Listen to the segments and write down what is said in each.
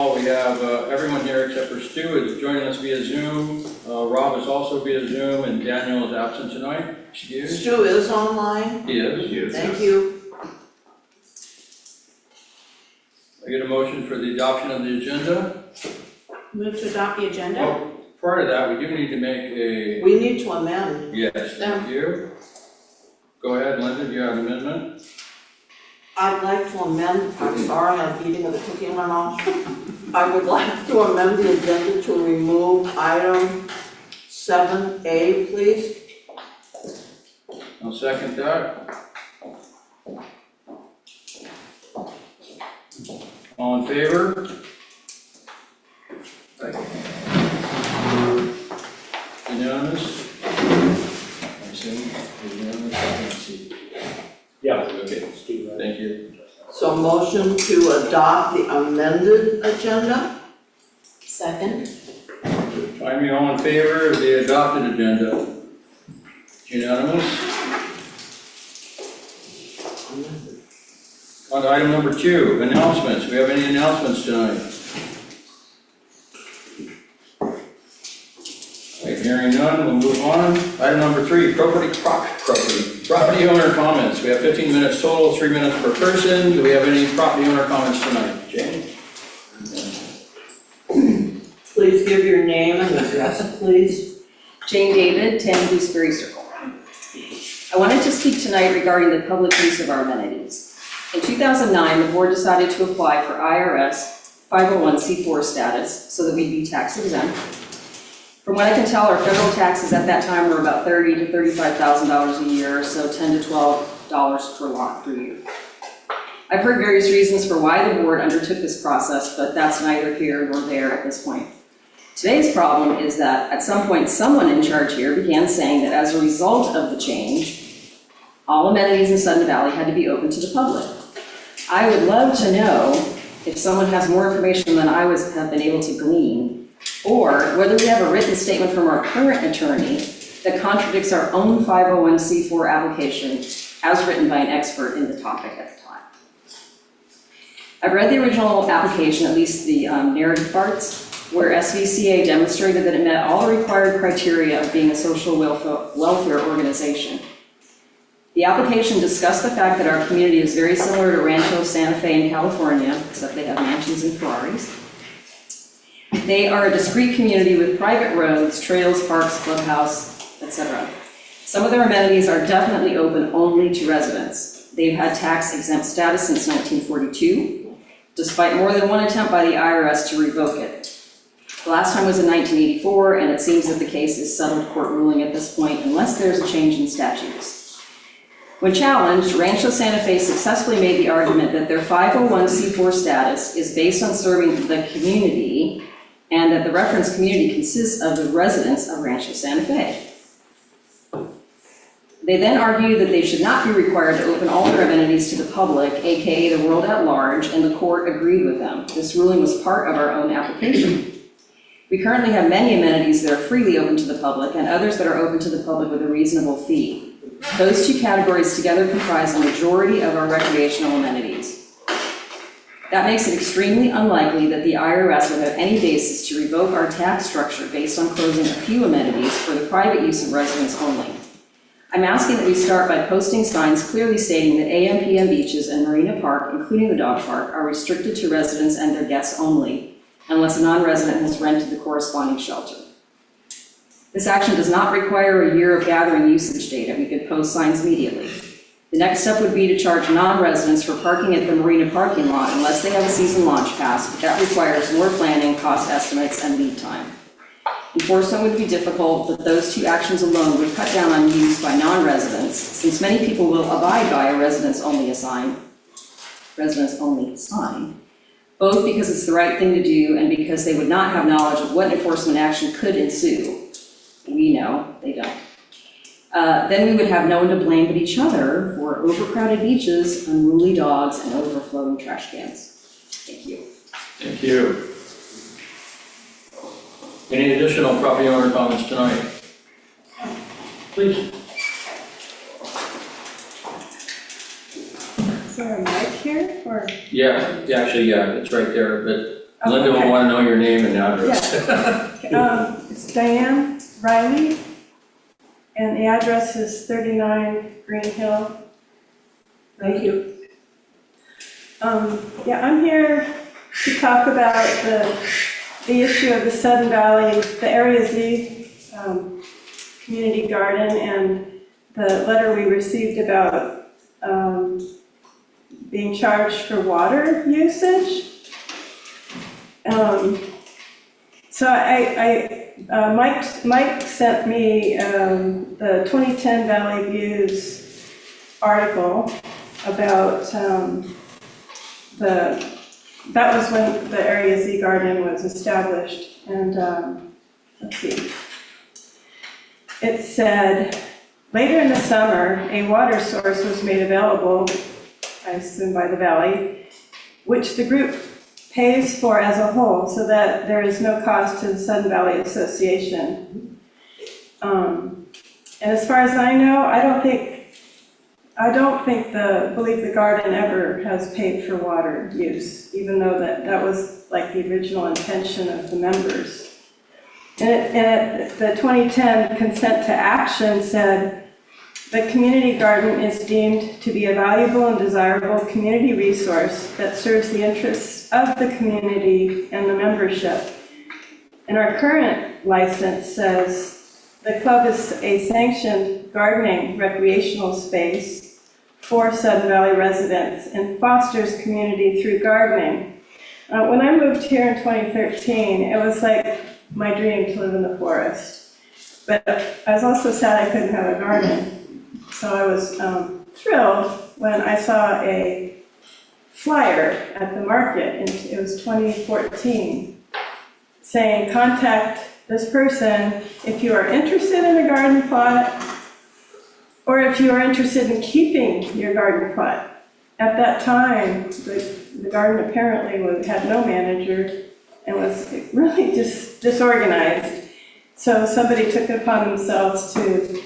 We have everyone here except for Stu is joining us via Zoom. Rob is also via Zoom, and Daniel is absent tonight. Excuse. Stu is online. He is. Thank you. I get a motion for the adoption of the agenda. Move to adopt the agenda? Oh, prior to that, we do need to make a, We need to amend. yes, thank you. Go ahead, Linda, do you have an amendment? I'd like to amend, I'm sorry, I'm eating with the cookie in my mouth. I would like to amend the agenda to remove item 7A, please. I'll second that. All in favor? Unanimous? I assume unanimous, I can't see. Yeah. Okay, thank you. So motion to adopt the amended agenda. Second. Find me all in favor of the adopted agenda. Unanimous? On to item number 2, announcements. Do we have any announcements tonight? Right, hearing none, we'll move on. Item number 3, property owner comments. We have 15 minutes total, 3 minutes per person. Do we have any property owner comments tonight? Jane? Please give your name and address, please. Jane David, 10 Gooseberry Circle. I wanted to speak tonight regarding the public use of our amenities. In 2009, the board decided to apply for IRS 501c4 status so that we'd be tax exempt. From what I can tell, our federal taxes at that time were about $30,000 to $35,000 a year, so $10 to $12 per lot per year. I've heard various reasons for why the board undertook this process, but that's neither here nor there at this point. Today's problem is that at some point, someone in charge here began saying that as a result of the change, all amenities in Sudden Valley had to be open to the public. I would love to know if someone has more information than I have been able to glean, or whether we have a written statement from our current attorney that contradicts our own 501c4 application as written by an expert in the topic at the time. I've read the original application, at least the narrative parts, where SVCA demonstrated that it met all the required criteria of being a social welfare organization. The application discussed the fact that our community is very similar to Rancho Santa Fe in California, except they have mansions and Ferraris. They are a discrete community with private roads, trails, parks, clubhouse, etc. Some of their amenities are definitely open only to residents. They've had tax exempt status since 1942, despite more than one attempt by the IRS to revoke it. The last time was in 1984, and it seems that the case is settled court ruling at this point, unless there's a change in statutes. When challenged, Rancho Santa Fe successfully made the argument that their 501c4 status is based on serving the community, and that the reference community consists of the residents of Rancho Santa Fe. They then argued that they should not be required to open all their amenities to the public, aka the world at large, and the court agreed with them. This ruling was part of our own application. We currently have many amenities that are freely open to the public and others that are open to the public with a reasonable fee. Those two categories together comprise the majority of our recreational amenities. That makes it extremely unlikely that the IRS would have any basis to revoke our tax structure based on closing a few amenities for the private use of residents only. I'm asking that we start by posting signs clearly stating that AM/PM beaches and Marina Park, including the dog park, are restricted to residents and their guests only, unless a non-resident has rented the corresponding shelter. This action does not require a year of gathering usage data. We could post signs immediately. The next step would be to charge non-residents for parking at the marina parking lot unless they have a season launch pass, but that requires more planning, cost estimates, and lead time. Enforcement would be difficult, but those two actions alone would cut down on use by non-residents, since many people will abide by a residents-only sign, both because it's the right thing to do and because they would not have knowledge of what enforcement action could ensue. We know, they don't. Then we would have no one to blame but each other for overcrowded beaches, unruly dogs, and overflowing trash cans. Thank you. Thank you. Any additional property owner comments tonight? Please. Is there a mic here, or? Yeah, actually, yeah, it's right there, but Linda will want to know your name and address. It's Diane Riley, and the address is 39 Green Hill. Thank you. Yeah, I'm here to talk about the issue of the Sudden Valley, the Area Z community garden, and the letter we received about being charged for water usage. So Mike sent me the 2010 Valley Views article about that was when the Area Z Garden was established, and let's see. It said, later in the summer, a water source was made available, I assume by the Valley, which the group pays for as a whole, so that there is no cost to the Sudden Valley Association. And as far as I know, I don't believe the garden ever has paid for water use, even though that was like the original intention of the members. And the 2010 consent to action said, the community garden is deemed to be a valuable and desirable community resource that serves the interests of the community and the membership. And our current license says the club is a sanctioned gardening recreational space for Sudden Valley residents and fosters community through gardening. When I moved here in 2013, it was like my dream to live in the forest. But I was also sad I couldn't have a garden. So I was thrilled when I saw a flyer at the market, and it was 2014, saying, contact this person if you are interested in a garden plot, or if you are interested in keeping your garden plot. At that time, the garden apparently had no manager and was really disorganized. So somebody took it upon themselves to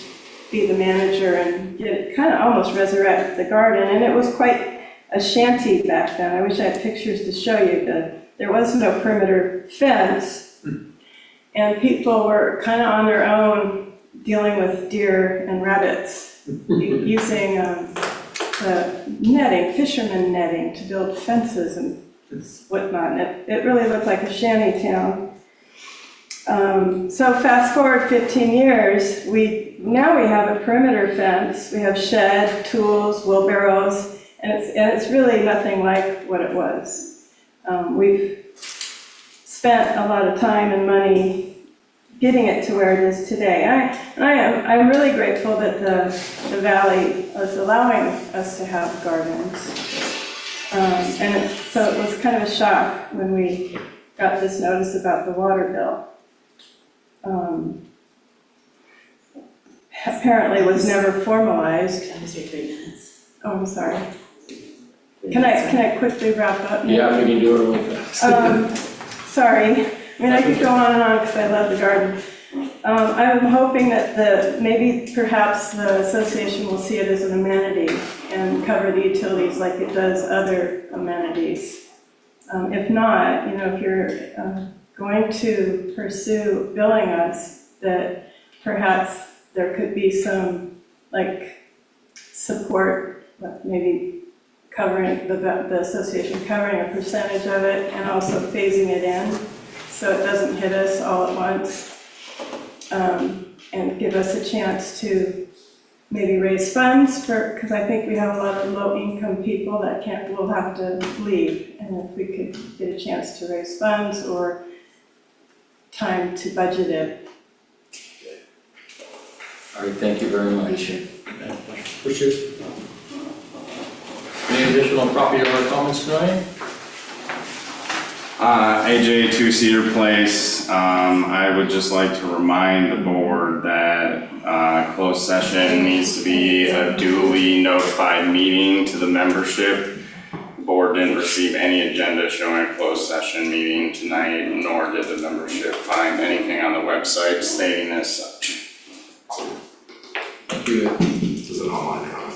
be the manager and kind of almost resurrect the garden. And it was quite a shanty back then. I wish I had pictures to show you. There was no perimeter fence, and people were kind of on their own dealing with deer and rabbits, using the netting, fisherman netting, to build fences and whatnot. And it really looked like a shanty town. So fast forward 15 years, now we have a perimeter fence. We have shed, tools, wheelbarrows, and it's really nothing like what it was. We've spent a lot of time and money getting it to where it is today. I'm really grateful that the Valley is allowing us to have gardens. So it was kind of a shock when we got this notice about the water bill. Apparently was never formalized. That was your 3 minutes. Oh, I'm sorry. Can I quickly wrap up? Yeah, we can do it really fast. Sorry. I mean, I could go on and on because I love the garden. I'm hoping that perhaps the association will see it as an amenity and cover the utilities like it does other amenities. If not, if you're going to pursue billing us, that perhaps there could be some support, maybe covering the association covering a percentage of it and also phasing it in so it doesn't hit us all at once, and give us a chance to maybe raise funds because I think we have a lot of low-income people that will have to leave, and if we could get a chance to raise funds or time to budget it. All right, thank you very much. Appreciate Any additional property owner comments tonight? AJ 2 Cedar Place, I would just like to remind the board that closed session needs to be a duly notified meeting to the membership. The board didn't receive any agenda showing a closed session meeting tonight, nor did the membership find anything on the website stating as such. Thank you. This is an online comment.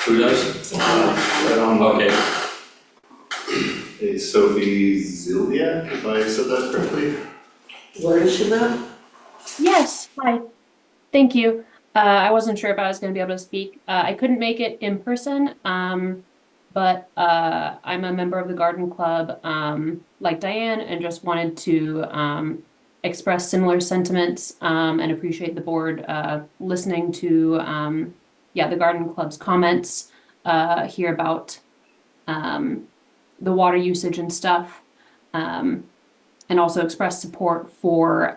Who does? Right on. Okay. Yeah, a Sophie Ziliak, if I said that correctly. Where does she live? Yes, hi. Thank you. I wasn't sure if I was going to be able to speak. I couldn't make it in person, but I'm a member of the garden club, like Diane, and just wanted to express similar sentiments and appreciate the board listening to the garden club's comments here about the water usage and stuff, and also express support for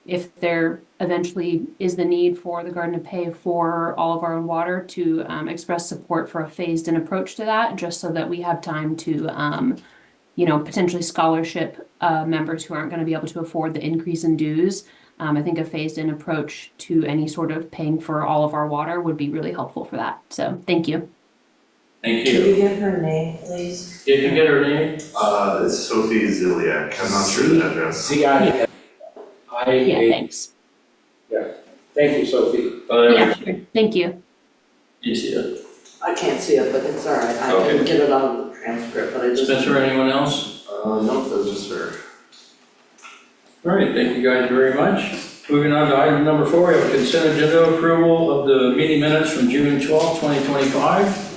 if there eventually is the need for the garden to pay for all of our own water, to express support for a phased-in approach to that, just so that we have time to, potentially scholarship members who aren't going to be able to afford the increase in dues. I think a phased-in approach to any sort of paying for all of our water would be really helpful for that. So, thank you. Thank Can you. you give her name, please? Did you get her name? It's Sophie Ziliak, I'm not sure the address. Yeah, Thanks. thank you, Sophie. Yeah, sure. Thank you. You see it? I can't see it, but it's all right. I Okay. didn't get it out of the transcript, but I just. Spencer, anyone else? Nope, that was just her. All right, thank you guys very much. Moving on to item number 4, we have a consent agenda approval of the meeting minutes from June 12, 2025.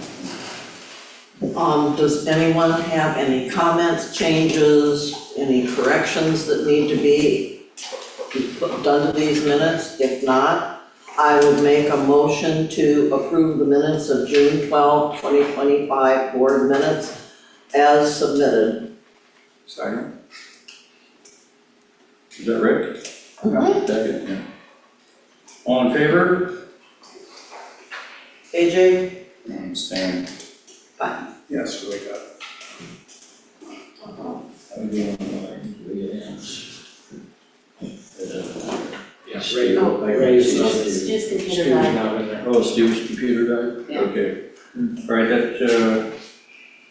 Does anyone have any comments, changes, any corrections that need to be done to these minutes? If not, I would make a motion to approve the minutes of June 12, 2025 board minutes as submitted. Second. Is that Rick? Mhm. Second, yeah. All in favor? AJ? Staying. Fine. Yes, we got Yes. Ray's not there. Stu's computer Stu's died. not in there. Oh, Stu's computer died? Yeah. Okay. All right, that's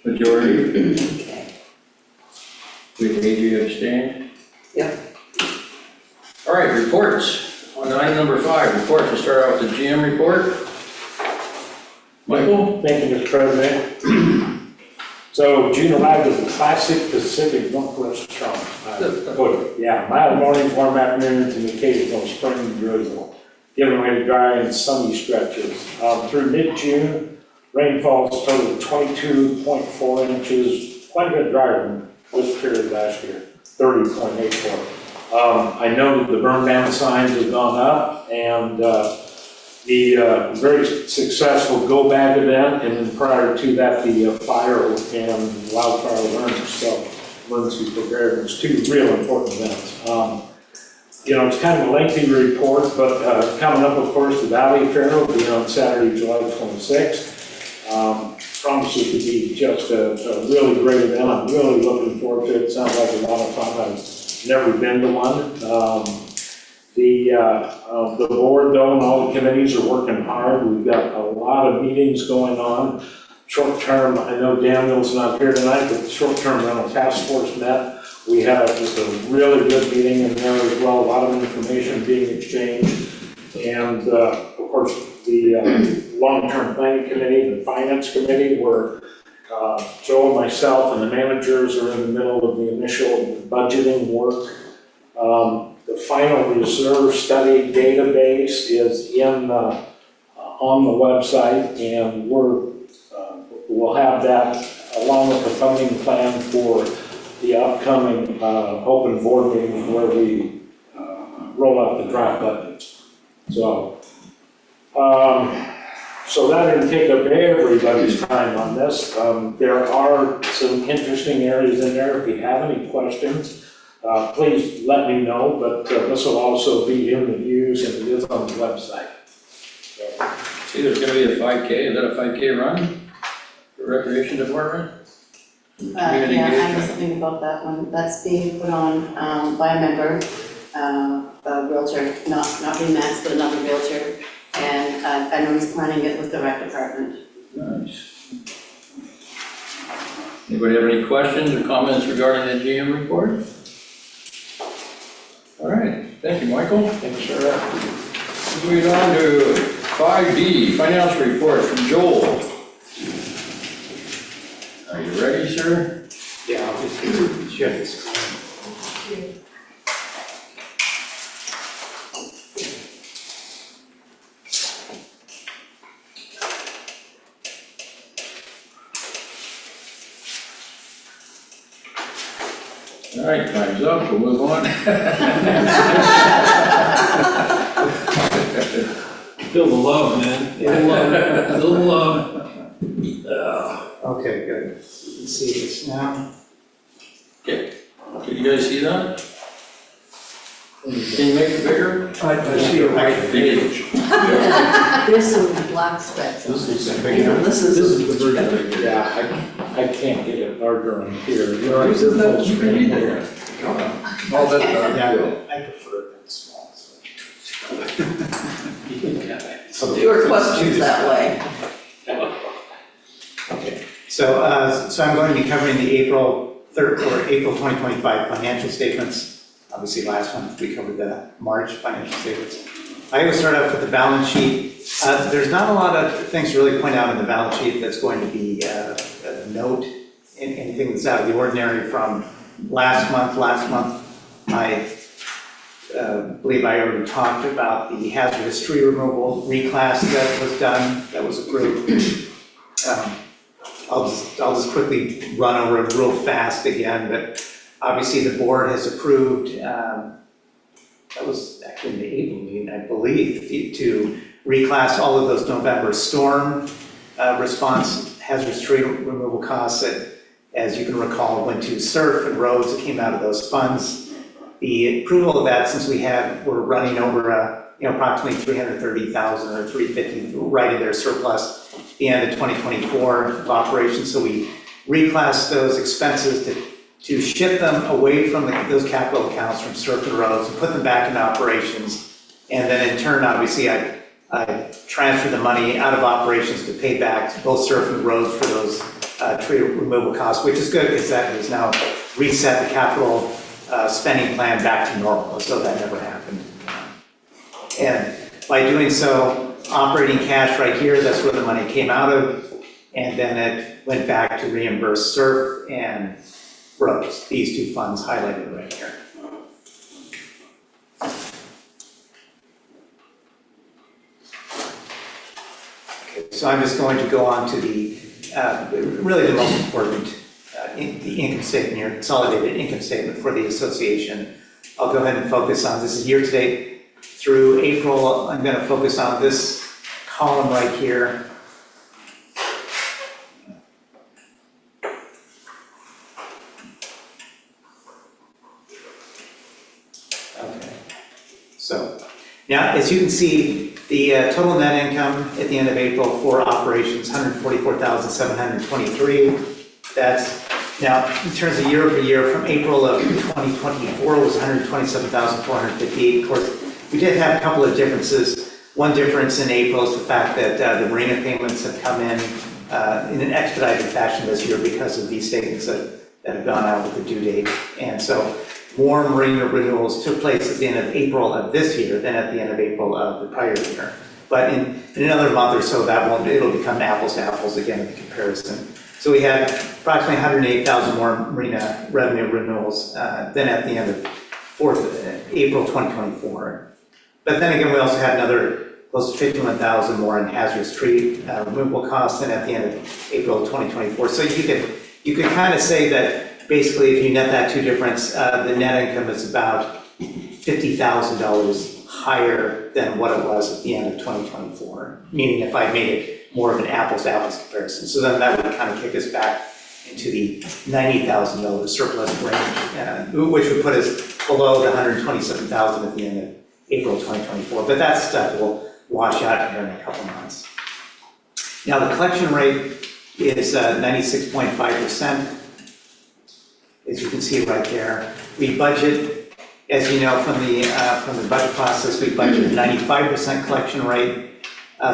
majority. Okay. With AJ abstained? Yep. All right, reports. On to item number 5, reports. We'll start out with the GM report. Michael? Thank you, Mr. President. So June 11th was the classic Pacific Northwest storm. Mild mornings, warm afternoons, and occasional spring drizzle, giving way to dry and sunny stretches. Through mid-June, rainfalls totaled 22.4 inches, quite a bit drier than this period last year, 30.84. I know that the burn down signs have gone up, and the very successful Go Bag event, and then prior to that, the fire and wildfire awareness, so emergency preparedness, 2 real important events. It's kind of a lengthy report, but coming up, of course, the Valley Fair will be on Saturday, July 26th. Promises to be just a really great event. I'm really looking forward to it. Sounds like a lot of fun. I've never been to one. The board, though, and all the committees are working hard. We've got a lot of meetings going on. Short term, I know Daniel's not here tonight, but the short-term rental task force met. We had just a really good meeting in there as well, a lot of information being exchanged. And of course, the long-term planning committee, the finance committee, where Joe and myself and the managers are in the middle of the initial budgeting work. The final reserve study database is on the website, and we'll have that along with the funding plan for the upcoming open board meeting where we roll out the draft budgets. So that didn't take up everybody's time on this. There are some interesting areas in there. If you have any questions, please let me know, but this will also be in the news and it is on the website. See, there's gonna be a 5K, is that a 5K run? The Recreation Department? Yeah, I know something about that one. That's being put on by a member, a realtor, not Remax, but another realtor. And I know he's planning it with the rec department. Nice. Anybody have any questions or comments regarding the GM report? All right, thank you, Michael. Thanks, sir. Moving on to 5D, financial report from Joel. Are you ready, sir? Yeah, I'll just share this. All right, time's up, we'll move on. Feel the love, man. Feel the love. Okay, good. You can see this now. Can you guys see that? Can you make it bigger? I see it right Page. There's some black specks on it. Even this This is, is the version. Yeah, I can't get it larger on here. This is that, you can read it. All that, Yeah, I prefer it small, so. fewer questions that way. Okay, so I'm going to be covering the April 2025 financial statements. Obviously, last month we covered the March financial statements. I will start off with the balance sheet. There's not a lot of things to really point out in the balance sheet that's going to be a note, anything that's out of the ordinary from last month. Last month, I believe I already talked about the hazardous tree removal reclass that was done, that was approved. I'll just quickly run over it real fast again, but obviously the board has approved, that was actually in the April meeting, I believe, to reclass all of those November storm response hazardous tree removal costs that, as you can recall, went to surf and roads that came out of those funds. The approval of that, since we're running over approximately 330,000 or 350 right in their surplus at the end of 2024 of operations, so we reclassed those expenses to shift them away from those capital accounts from surf and roads and put them back into operations. And then in turn, obviously, I transferred the money out of operations to pay back both surf and roads for those tree removal costs, which is good because that has now reset the capital spending plan back to normal, so that never happened. And by doing so, operating cash right here, that's where the money came out of, and then it went back to reimburse surf and roads, these two funds highlighted right here. Okay, so I'm just going to go on to the, really the most important, the income statement here, consolidated income statement for the association. I'll go ahead and focus on, this is year-to-date through April. I'm going to focus on this column right here. Okay, so now as you can see, the total net income at the end of April for operations, 144,723. That's now in terms of year over year from April of 2024 was 127,458. Of course, we did have a couple of differences. One difference in April is the fact that the marina payments have come in an expedited fashion this year because of these statements that have gone out with the due date. And so more marina renewals took place at the end of April of this year than at the end of April of the prior year. But in another month or so, it'll become apples to apples again in the comparison. So we had approximately 108,000 more marina revenue renewals than at the end of April 2024. But then again, we also had another close to 51,000 more in hazardous tree removal costs than at the end of April 2024. So you could kind of say that basically if you net that two difference, the net income is about $50,000 higher than what it was at the end of 2024, meaning if I made it more of an apples-to-apples comparison. So then that would kind of kick us back into the $90,000 surplus range, which would put us below the $127,000 at the end of April 2024. But that stuff will wash out here in a couple months. Now the collection rate is 96.5%. As you can see right there, we budget, as you know from the budget process, we budgeted 95% collection rate.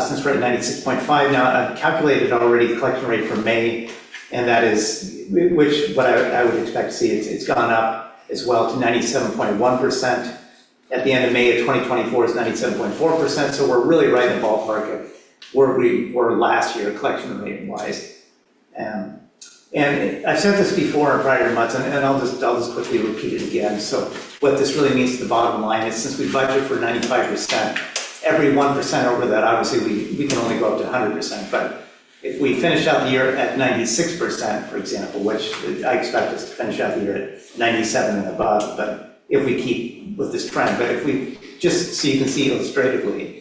Since we're at 96.5 now, I've calculated already the collection rate for May, and that is, which what I would expect to see, it's gone up as well to 97.1%. At the end of May of 2024 is 97.4%, so we're really right in the ballpark of where we were last year, collection rate wise. And I've said this before in prior months, and I'll just quickly repeat it again. So what this really means to the bottom line is, since we budget for 95%, every 1% over that, obviously, we can only go up to 100%. But if we finish out the year at 96%, for example, which I expect us to finish out the year at 97 and above, but if we keep with this trend, but if we, just so you can see illustratively,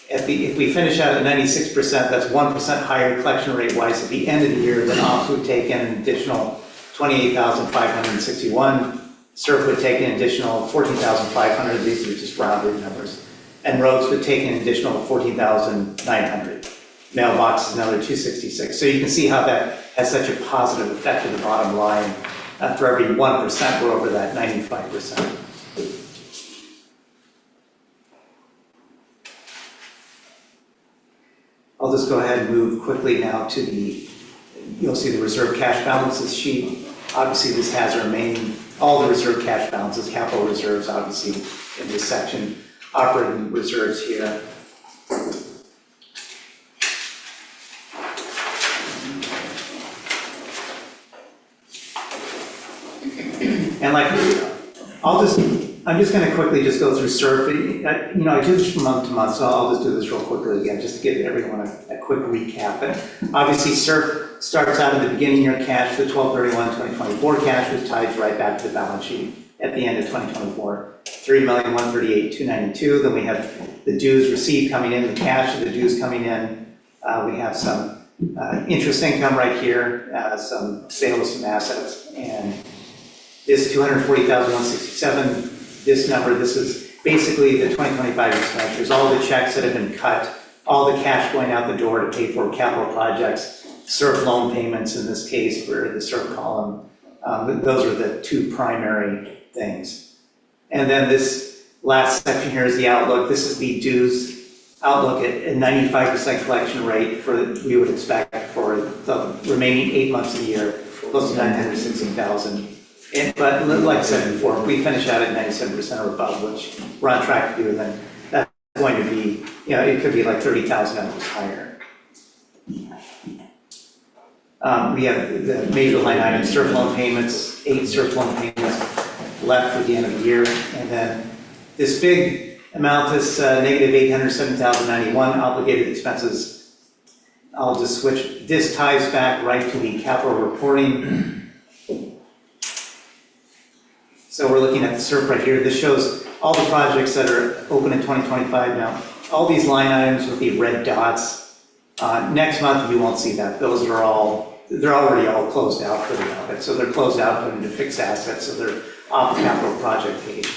if we finish out at 96%, that's 1% higher collection rate wise at the end of the year, then ops would take in an additional 28,561, SURF would take an additional 14,500, these are just rounded numbers, and roads would take an additional 14,900. Mailbox is another 266. So you can see how that has such a positive effect to the bottom line. For every 1%, we're over that 95%. I'll just go ahead and move quickly now to you'll see the reserve cash balances sheet. Obviously, this has our all the reserve cash balances, capital reserves, obviously, in this section, operating reserves here. And I'm just gonna quickly just go through SURF. I do this from month to month, so I'll just do this real quickly again, just to give everyone a quick recap. And obviously, SURF starts out at the beginning year cash, the 12/31/2024 cash was tied right back to the balance sheet at the end of 2024, $3,138,292. Then we have the dues received coming in, the cash of the dues coming in. We have some interest income right here, some sale of some assets, and this $240,167, this number, this is basically the 2025 expenditures, all the checks that have been cut, all the cash going out the door to pay for capital projects, SURF loan payments in this case for the SURF column. Those are the two primary things. And then this last section here is the outlook. This is the dues outlook at a 95% collection rate we would expect for the remaining 8 months of the year, close to 960,000. But like I said before, if we finish out at 97% or above, which we're on track to do, then that's going to be, it could be like $30,000 higher. We have the major line items, SURF loan payments, 8 SURF loan payments left for the end of the year. And then this big amount, this negative $807,091 obligated expenses, I'll just switch. This ties back right to the capital reporting. So we're looking at the SURF right here. This shows all the projects that are open in 2025 now. All these line items with the red dots. Next month, you won't see that. Those are they're already all closed out for the audit. So they're closed out, put into fixed assets, so they're off the capital project page.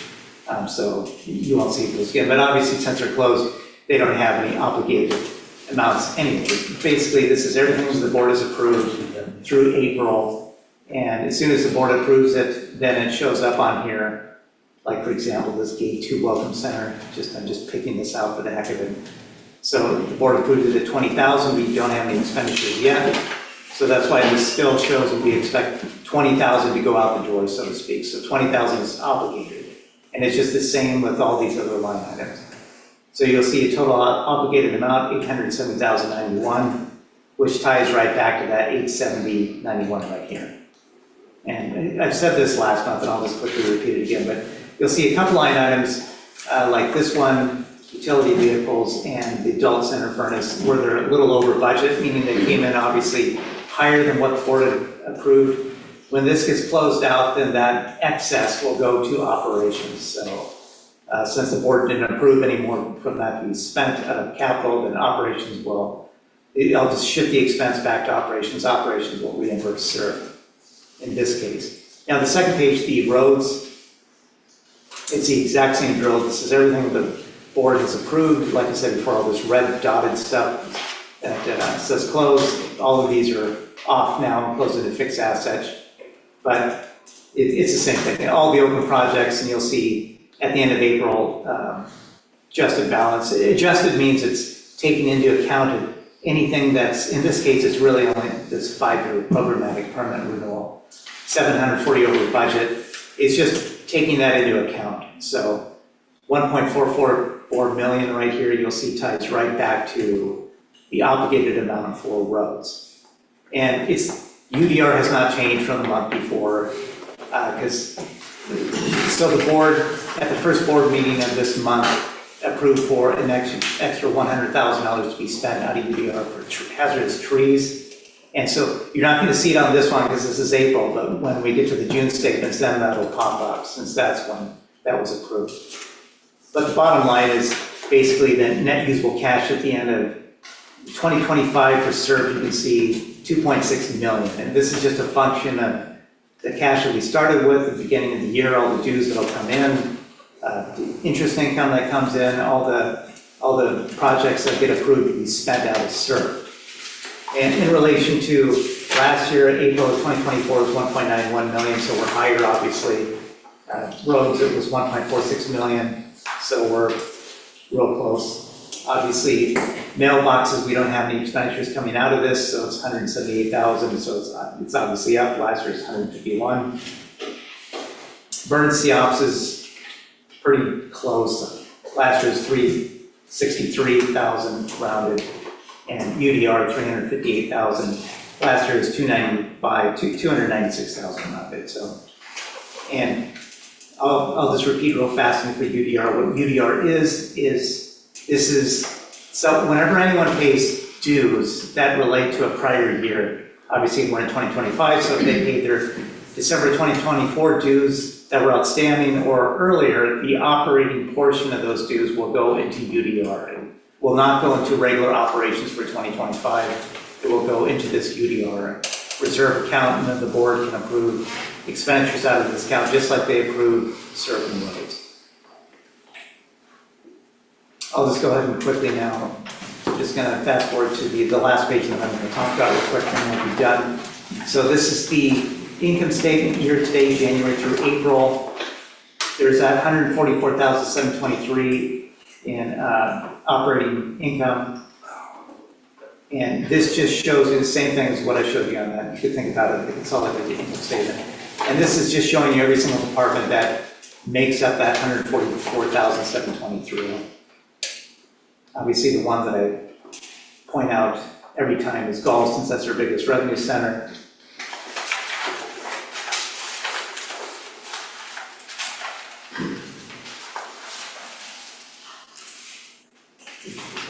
So you won't see those again. But obviously, since they're closed, they don't have any obligated amounts anyway. Basically, this is everything that the board has approved through April. And as soon as the board approves it, then it shows up on here. Like, for example, this Gate 2 Welcome Center, I'm just picking this out for the heck of it. So the board approved it at $20,000, we don't have any expenditures yet. So that's why this still shows that we expect $20,000 to go out the door, so to speak. So $20,000 is obligated. And it's just the same with all these other line items. So you'll see a total obligated amount, $807,091, which ties right back to that $870,91 right here. And I've said this last month, and I'll just quickly repeat it again, but you'll see a couple line items like this one, utility vehicles and the adult center furnace, where they're a little over budget, meaning they came in obviously higher than what the board had approved. When this gets closed out, then that excess will go to operations. So since the board didn't approve any more from that to be spent out of capital, then operations will, I'll just shift the expense back to operations. Operations will reimburse SURF in this case. Now the second page, the roads, it's the exact same drill. This is everything the board has approved. Like I said before, all this red dotted stuff that says closed, all of these are off now, closed into fixed assets. But it's the same thing. All the open projects, and you'll see at the end of April, adjusted balance. Adjusted means it's taking into account anything that's, in this case, it's really only this 5-year programmatic permanent renewal. 740 over budget. It's just taking that into account. So 1.444 million right here, you'll see ties right back to the obligated amount for roads. And it's UDR has not changed from the month before, because, so the board, at the first board meeting of this month, approved for an extra $100,000 to be spent out of UDR for hazardous trees. And so you're not gonna see it on this one because this is April, but when we get to the June statements, then that'll pop up, since that's when that was approved. But the bottom line is basically the net usable cash at the end of 2025 for SERP, you can see 2.6 million. And this is just a function of the cash that we started with at the beginning of the year, all the dues that'll come in, the interest income that comes in, all the projects that get approved to be spent out of SERP. And in relation to last year, April of 2024 was 1.91 million, so we're higher, obviously. Roads, it was 1.46 million, so we're real close. Obviously, mailboxes, we don't have any expenditures coming out of this, so it's 178,000, so it's obviously up. Last year's 151. Burn COPS is pretty close. Last year's 363,000 rounded, and UDR 358,000. Last year was 296,000 rounded. So, and I'll just repeat real fast for UDR. What UDR is this is, so whenever anyone pays dues that relate to a prior year, obviously we're in 2025, so if they paid their December 2024 dues that were outstanding or earlier, the operating portion of those dues will go into UDR. It will not go into regular operations for 2025. It will go into this UDR reserve account, and then the board can approve expenditures out of this account, just like they approve certain roads. I'll just go ahead and quickly now, just gonna fast forward to the last page that I'm gonna talk about real quick, and we'll be done. So this is the income statement year-to-date, January through April. There's that 144,723 in operating income. And this just shows you the same thing as what I showed you on that. You could think about it, the consolidated income statement. And this is just showing you every single department that makes up that 144,723. Obviously, the one that I point out every time is golf, since that's our biggest revenue center.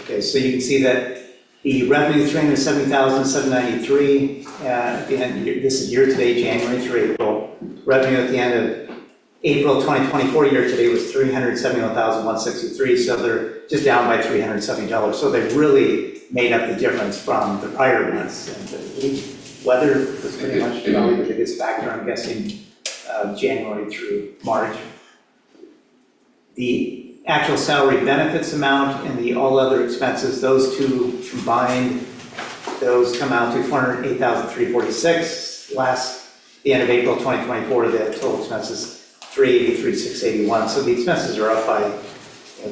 Okay, so you can see that the revenue, 370,793 at the end, this is year-to-date, January through April. Revenue at the end of April 2024 year-to-date was 371,163, so they're just down by $370. So they've really made up the difference from the prior months. And the weather was pretty much probably the biggest factor, I'm guessing, January through March. The actual salary benefits amount and the all other expenses, those two combined, those come out to 408,346. The end of April 2024, the total expenses 383,681. So the expenses are up by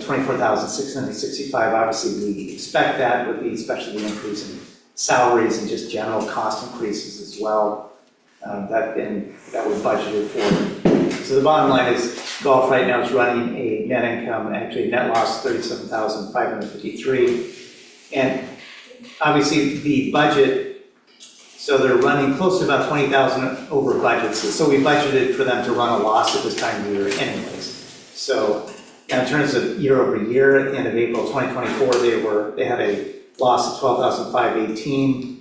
24,665. Obviously, we expect that with the, especially the increase in salaries and just general cost increases as well. That was budgeted for. So the bottom line is golf right now is running a net income, actually net loss 37,553. And obviously the budget, so they're running close to about 20,000 over budget. So we budgeted for them to run a loss at this time of year anyways. So now in terms of year over year, at the end of April 2024, they had a loss of 12,518.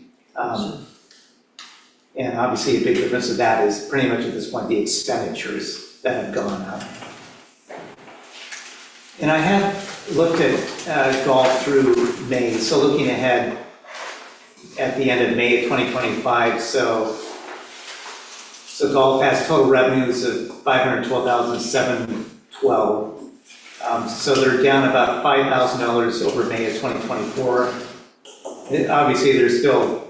And obviously a big difference of that is pretty much at this point the expenditures that have gone up. And I have looked at golf through May, so looking ahead at the end of May of 2025, so golf has total revenues of $512,712. So they're down about $5,000 over May of 2024. Obviously, they're still,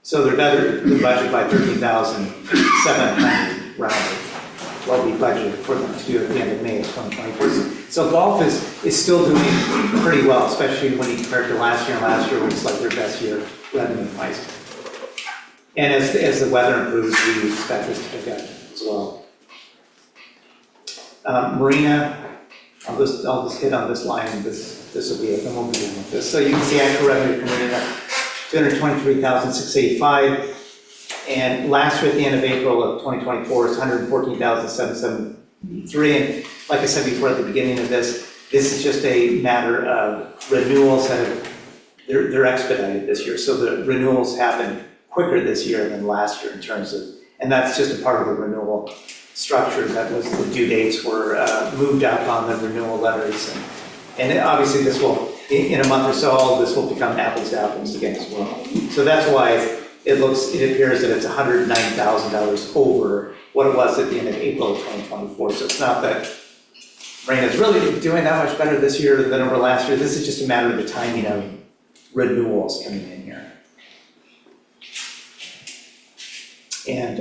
so they're better than budget by 13,700 rounded, what we budgeted for them to do at the end of May of 2024. So golf is still doing pretty well, especially when you compare it to last year. And last year was like their best year revenue-wise. And as the weather improves, we expect this to pick up as well. Marina, I'll just hit on this line, and this will be it, then we'll be done with this. So you can see actual revenue from Marina, $223,685. And last year, at the end of April of 2024, is $114,773. And like I said before at the beginning of this is just a matter of renewals that they're expedited this year. So the renewals happen quicker this year than last year in terms of, and that's just a part of the renewal structure. That was the due dates were moved up on the renewal letters. And obviously this will, in a month or so, all this will become apples to apples again as well. So that's why it appears that it's $109,000 over what it was at the end of April of 2024. So it's not that Rain is really doing that much better this year than over last year. This is just a matter of the timing of renewals coming in here. And,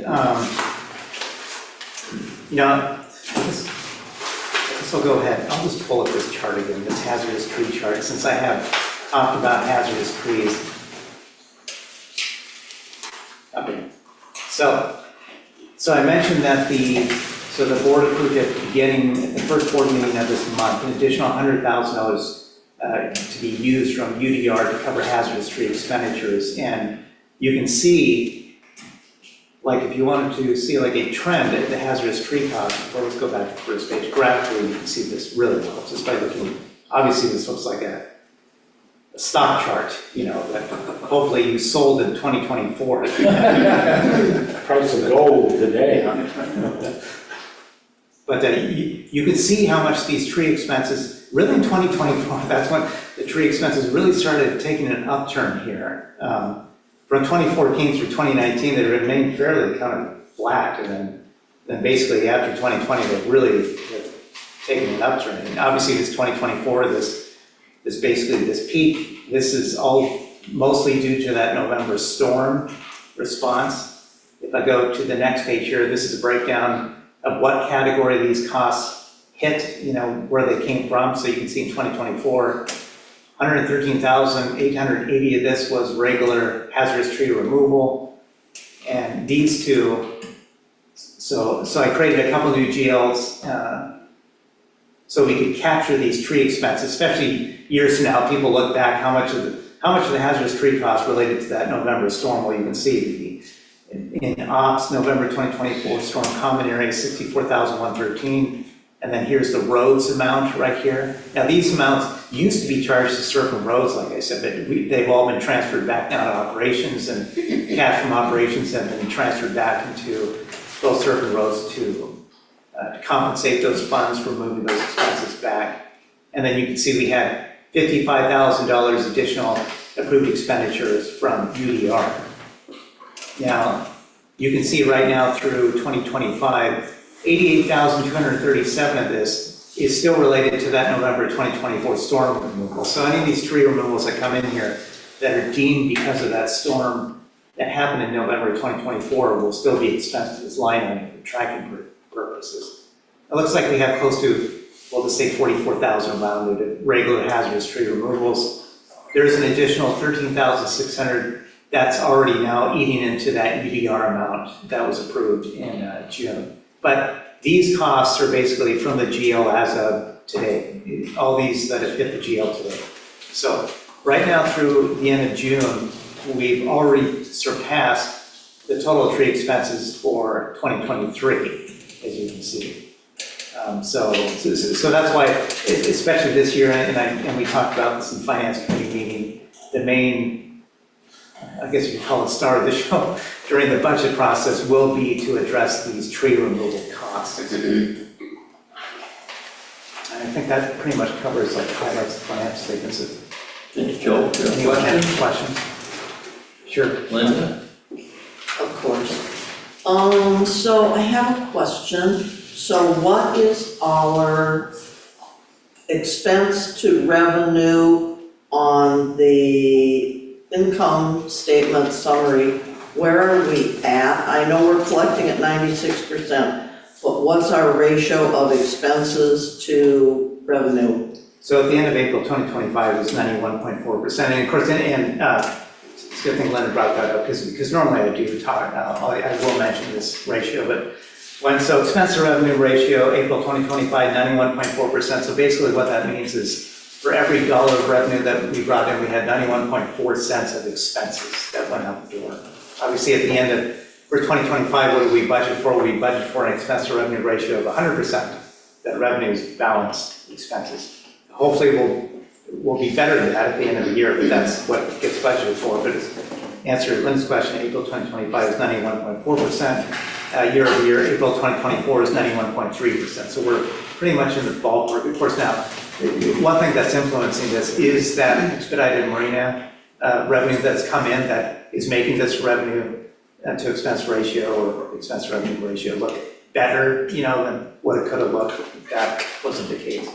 you know, I guess I'll go ahead. I'll just pull up this chart again, this hazardous tree chart, since I have talked about hazardous trees. Okay, so I mentioned that the board approved at the beginning, at the first board meeting of this month, an additional $100,000 to be used from UDR to cover hazardous tree expenditures. And you can see, like if you wanted to see like a trend at the hazardous tree cost, well, let's go back to the first page, graphically you can see this really well, just by looking, obviously this looks like a stock chart, you know, that hopefully you sold in 2024. Price of gold today. But you can see how much these tree expenses, really in 2024, that's when the tree expenses really started taking an upturn here. From 2014 through 2019, they remained fairly kind of flat, and then basically after 2020, they really have taken an upturn. And obviously this 2024, this peak, this is all mostly due to that November storm response. If I go to the next page here, this is a breakdown of what category these costs hit, you know, where they came from. So you can see in 2024, 113,880 of this was regular hazardous tree removal. And these two, so I created a couple new GLs so we could capture these tree expenses, especially years from now. People look back how much of the hazardous tree costs related to that November storm. Well, you can see in ops, November 2024 storm common area, 64,113. And then here's the roads amount right here. Now these amounts used to be charged to certain roads, like I said, but they've all been transferred back now to operations, and cash from operations have been transferred back into those certain roads to compensate those funds for moving those expenses back. And then you can see we had $55,000 additional approved expenditures from UDR. Now, you can see right now through 2025, 88,237 of this is still related to that November 2024 storm removal. So any of these tree removals that come in here that are deemed because of that storm that happened in November 2024 will still be expensed to this line item for tracking purposes. It looks like we have close to, well, let's say 44,000 rounded of regular hazardous tree removals. There's an additional 13,600 that's already now eating into that UDR amount that was approved in June. But these costs are basically from the GL as of today, all these that have hit the GL today. So right now through the end of June, we've already surpassed the total tree expenses for 2023, as you can see. So that's why, especially this year, and we talked about this in the Finance Committee meeting, the main, I guess you could call it star of the show during the budget process will be to address these tree removal costs. And I think that pretty much covers, like, highlights the financial statements. Thank you, Joe. Anyone have any questions? Sure. Linda? Of course. So I have a question. So what is our expense to revenue on the income statement summary? Where are we at? I know we're collecting at 96%, but what's our ratio of expenses to revenue? So at the end of April 2025, it was 91.4%. And of course, it's a good thing Leonard brought that up, because normally I do talk, I will mention this ratio, but expense to revenue ratio, April 2025, 91.4%. So basically what that means is For every dollar of revenue that we brought in, we had 91.4 cents of expenses that went out the door. Obviously, at the end of, for 2025, what do we budget for? We budget for an expense to revenue ratio of 100%. That revenue is balanced expenses. Hopefully, we'll be better than that at the end of the year, but that's what gets budgeted for. But to answer Lynn's question, April 2025 is 91.4%. Year over year, April 2024 is 91.3%. So we're pretty much in the ballpark. Of course, now, one thing that's influencing this is that expedited marina revenue that's come in that is making this revenue to expense ratio or expense revenue ratio look better, than what it could have looked if that wasn't the case.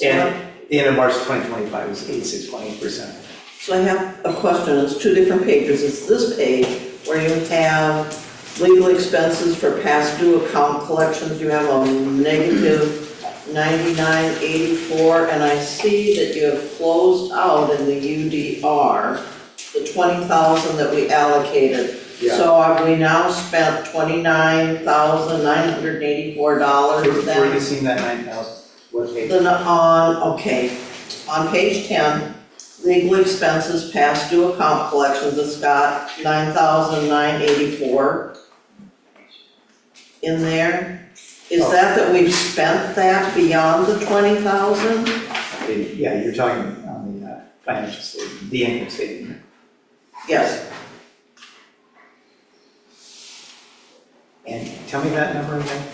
And the end of March 2025 was 86.8%. So I have a question, it's two different pages. It's this page where you have legal expenses for past due account collections. You have a negative 99.84, and I see that you have closed out in the UDR the 20,000 that we allocated. Yeah. So have we now spent $29,984 then? Where are you seeing that 9,000? What page? Then on page 10, legal expenses, past due account collections, it's got 9,984 in there. Is that we've spent that beyond the 20,000? Yeah, you're talking on the financial statement, the income statement. Yes. And tell me that number again.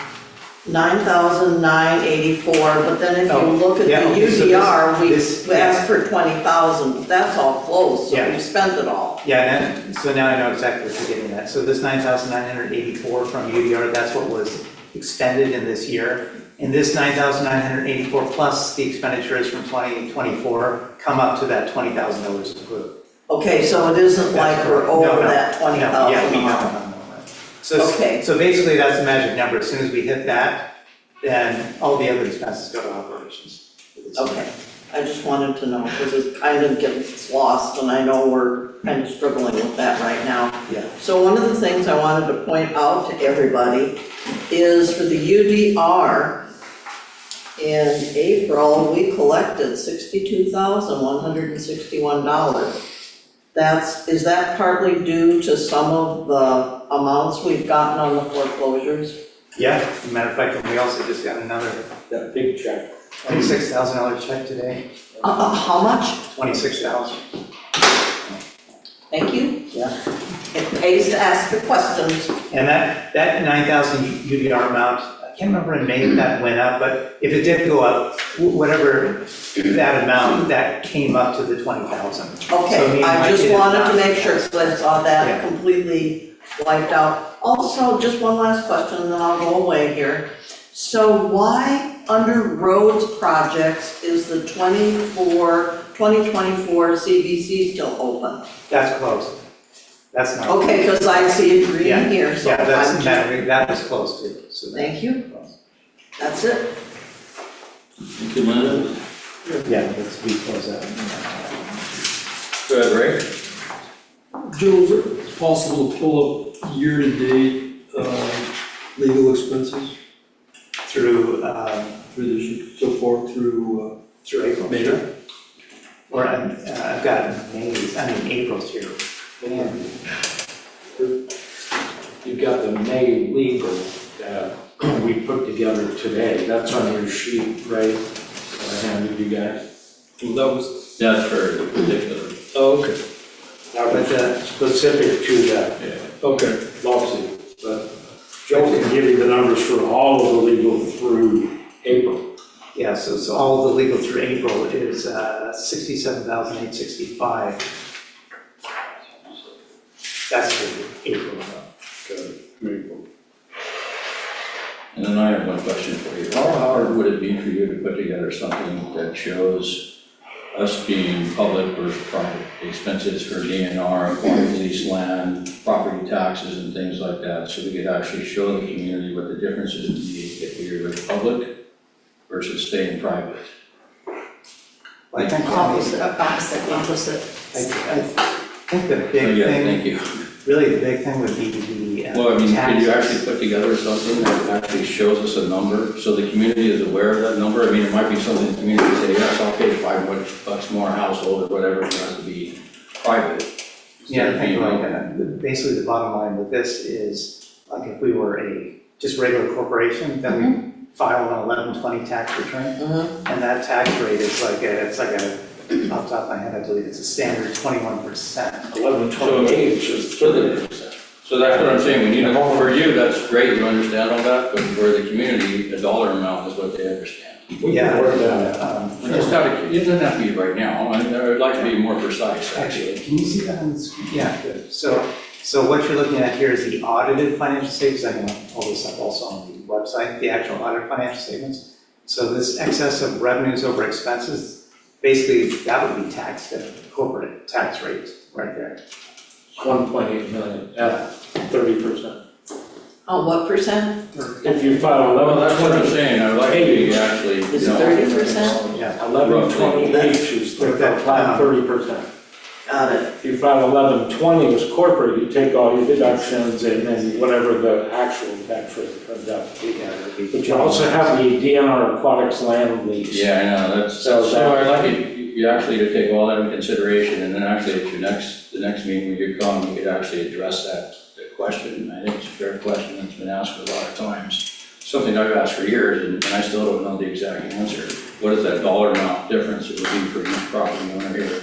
9,984, but then if you Oh, look at yeah, the okay, so UDR, we this- asked for 20,000, but that's all closed, so Yeah. we've spent it all. Yeah, so now I know exactly what you're getting at. So this 9,984 from UDR, that's what was expended in this year. And this 9,984 plus the expenditures from 2024 come up to that $20,000 equivalent. Okay, so it isn't like we're No, over no, that 20,000 Yeah, we amount. know. Okay. So basically, that's the magic number. As soon as we hit that, then all the other expenses go to operations. Okay, I just wanted to know, because it kind of gets lost, and I know we're kind of struggling with that right now. Yeah. So one of the things I wanted to point out to everybody is for the UDR, in April, we collected $62,161. Is that partly due to some of the amounts we've gotten on the foreclosures? Yeah, as a matter of fact, we also just got another That big check. $26,000 check today. How much? 26,000. Thank you. Yeah. It pays to ask the questions. And that 9,000 UDR amount, I can't remember in May if that went up, but if it did go up, whatever that amount, that came up to the 20,000. Okay, I just wanted to make sure, because I saw Yeah. that completely wiped out. Also, just one last question, and then I'll go away here. So why, under roads projects, is the 2024 CVC still open? That's closed. That's not. Okay, because I see it green here, so Yeah, I'm that's, just, that was closed too, so. thank you. That's it. Thank you, Linda. Yeah, let's close that. Go ahead, Ray. Joe, is it possible to pull up year-to-date legal expenses Through for this year, so far through April. May? Or I've got April's here. You've got the May legal that we put together today. That's on your sheet, right? That I handed you guys. Well, that was, That's for particular. oh, okay, That was specific to that okay. lawsuit. But Joe can give you the numbers for all of the legal through April. Yeah, so all the legal through April is 67,865. That's for April. And then I have one question for you. How hard would it be for you to put together something that shows us being public versus private, expenses for DNR, lease land, property taxes and things like that, so we could actually show the community what the differences would be if we were public versus staying private? I think Opposite. I think the big Yeah, thing thank you. Really, the big thing would be the Well, I mean, can you taxes. actually put together something that actually shows us a number, so the community is aware of that number? I mean, it might be something the community say, yes, I'll pay $500 more a household or whatever, it has to be private. Yeah, I Instead of think being like, basically the bottom line with this is, like if we were a just regular corporation, then we file an 1120 tax return. Mhm. And that tax rate is like it's like off the top of my head, I believe it's a standard 21%. 1128 is just 30%. So that's what I'm saying, we need, for you, that's great, you understand all that, but for the community, the dollar amount is what they understand. We can work that out. We just have to, it doesn't have to be right now, I mean, I would like to be more precise, Actually, actually. can you see that on the screen? Yeah, good. So what you're looking at here is the audited financial statements. I can pull this up also on the website, the actual audited financial statements. So this excess of revenues over expenses, basically that would be taxed at corporate tax rate right there. 1.8 million at 30%. Oh, what percent? If you file Well, that's what I'm 1128, saying, I would like to be actually, Is you know. 30%? Yeah, 1128 is flat 30%. Got it. If you file 1120 as corporate, you take all your deductions and then whatever the actual tax rate comes out to be. yeah, it would be. But you also have the DNR aquatics land lease. Yeah, I know, that's, So so I'd like you actually to take all that into consideration, and then actually at the next meeting when you come, you could actually address that question. I think it's a fair question that's been asked a lot of times. Something I've asked for years, and I still don't know the exact answer. What is that dollar amount difference it would be for each property owner here?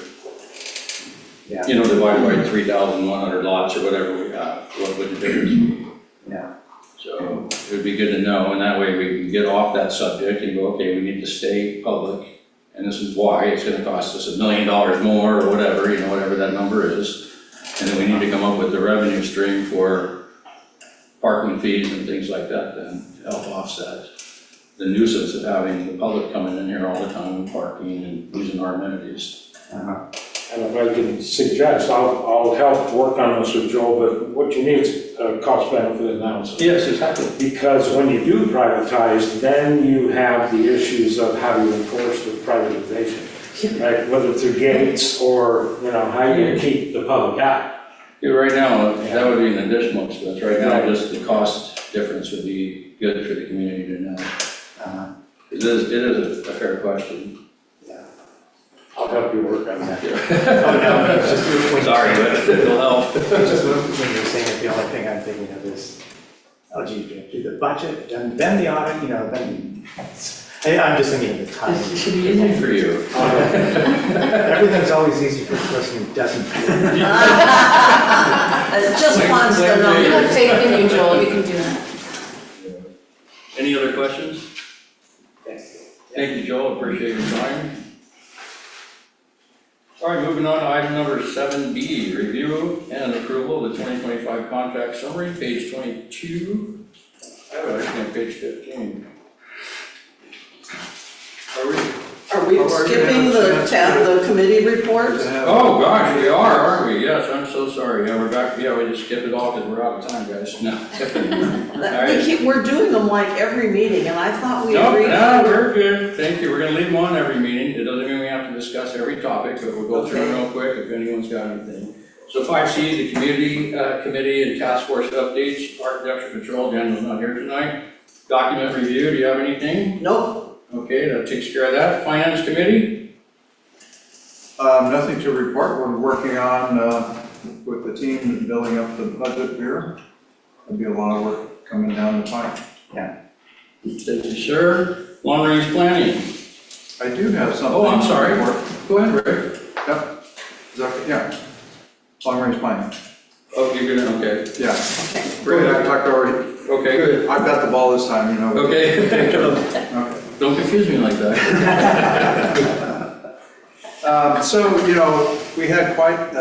Yeah. You know, divided by 3,100 lots or whatever we have, what would the difference be? Yeah. So it would be good to know, and that way we can get off that subject and go, okay, we need to stay public, and this is why it's gonna cost us $1 million more or whatever, you know, whatever that number is. And then we need to come up with the revenue stream for parking fees and things like that then to help offset the nuisance of having the public coming in here all the time and parking and using our amenities. Uh-huh. And if I can suggest, I'll help work on this with Joel, but what you need is a cost benefit analysis. Yes, exactly. Because when you do privatize, then you have the issues of how you enforce the privatization, right? Whether through gates or, you know, how you keep the public out. Yeah, right now, that would be an additional expense. Right now, just the cost difference would be good for the community to know. Uh-huh. It is a fair question. I'll help you work on that. Oh, no, it's just when Sorry, but it'll help. It's just when you're saying it, the only thing I'm thinking of is, oh gee, you have to do the budget, and then the audit, you know, then, I'm just thinking of the time. It should be easy for you. Everything's always easy for the person who doesn't do it. Just wants to know. I have faith in you, Joel, you can do that. Any other questions? Thank you, Joel, appreciate your time. All right, moving on to item number 7B, review and approval of the 2025 contract summary, page 22. I have it actually on page 15. Are we skipping the committee reports? Oh, gosh, we are, aren't we? Yes, I'm so sorry. Yeah, we're back, yeah, we just skipped it all because we're out of time, guys. No. We're doing them like every meeting, and I thought we No, agreed. no, we're good. Thank you. We're gonna leave them on every meeting. It doesn't mean we have to discuss every topic, but we'll go through them real quick if anyone's got anything. So 5C, the community committee and task force updates, park reduction patrol, Daniel's not here tonight. Document review, do you have anything? Nope. Okay, that takes care of that. Finance committee? Nothing to report. We're working on, with the team, building up the budget here. There'll be a lot of work coming down the pipe. Thank you, sir. Long range planning? I do have something. Oh, I'm sorry. to report. Go ahead, Rick. Yep. Is that, yeah. Long range planning. Oh, you're gonna, okay. Yeah. Great, I talked already. Okay, good. I've got the ball this time, you know. Okay. Okay. Don't confuse me like that. So, you know, we had quite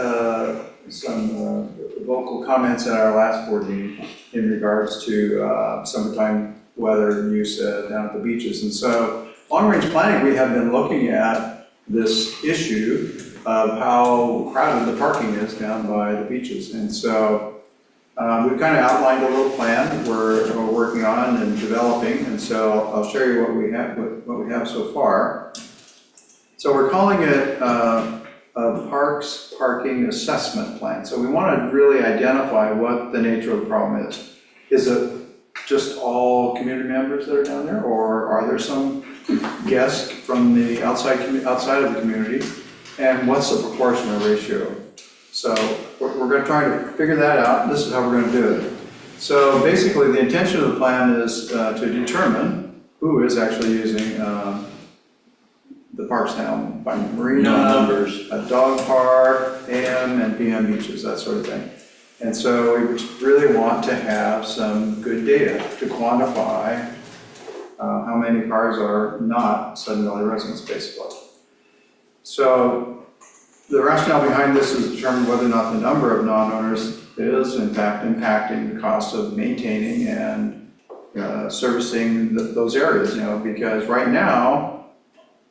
some vocal comments at our last board meeting in regards to summertime weather use down at the beaches. And so, long-range planning, we have been looking at this issue of how crowded the parking is down by the beaches. And so, we've kind of outlined a little plan we're working on and developing, and so I'll show you what we have so far. So we're calling it a of parks parking assessment plan. So we want to really identify what the nature of the problem is. Is it just all community members that are down there, or are there some guests from the outside of the community? And what's the proportional ratio? So we're going to try to figure that out, and this is how we're going to do it. So basically, the intention of the plan is to determine who is actually using the parks now, by marina, numbers. a dog park, AM and PM beaches, that sort of thing. And so we really want to have some good data to quantify how many cars are not Sudden Valley residents, basically. So the rationale behind this is to determine whether or not the number of non-owners is in fact impacting the cost of maintaining and servicing those areas, because right now,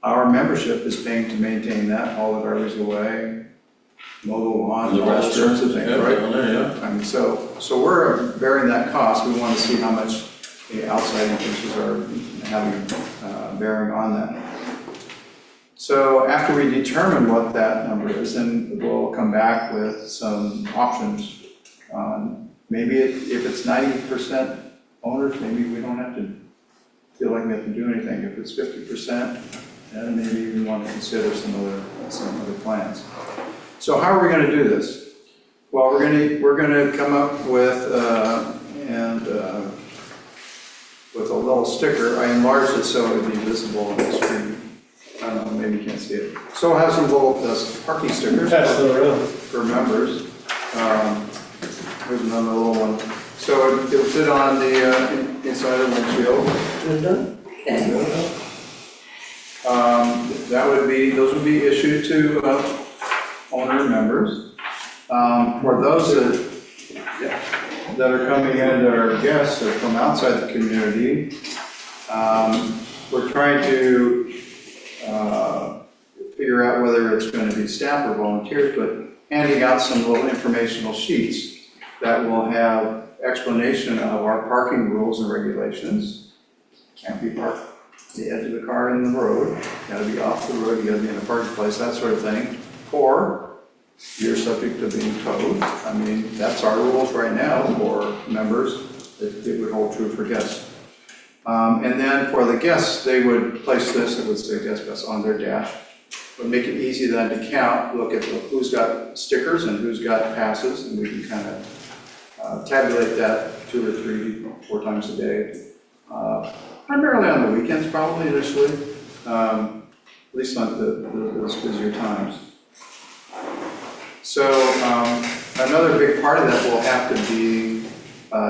our membership is paying to maintain that, haul the garbage away, mow the lawn, The all those sorts of restrooms, things, yeah, right? down there, yeah. I mean, so we're bearing that cost. We want to see how much the outside influences are having bearing on that. So after we determine what that number is, then we'll come back with some options on maybe if it's 90% owners, maybe we don't have to feel like we have to do anything. If it's 50%, then maybe we want to consider some other plans. So how are we going to do this? Well, we're going to come up with with a little sticker. I enlarged it so it would be visible on the screen. I don't know, maybe you can't see it. So it has some little parking stickers for members. Here's another little one. So it'll fit on the inside of the windshield. Linda? Okay. Those would be issued to owner members. For those that are coming in that are guests or from outside the community, we're trying to figure out whether it's going to be staff or volunteers, but handing out some little informational sheets that will have explanation of our parking rules and regulations. Can't be parked at the edge of the car in the road, gotta be off the road, you gotta be in a parking place, that sort of thing. Or you're subject to being towed. I mean, that's our rules right now for members. It would hold true for guests. And then for the guests, they would place this, it would say guest pass on their dash. Would make it easy then to count, look at who's got stickers and who's got passes, and we can kind of tabulate that 2 or 3, 4 times a day. Primarily on the weekends, probably initially, at least not those busier times. So another big part of that will have to be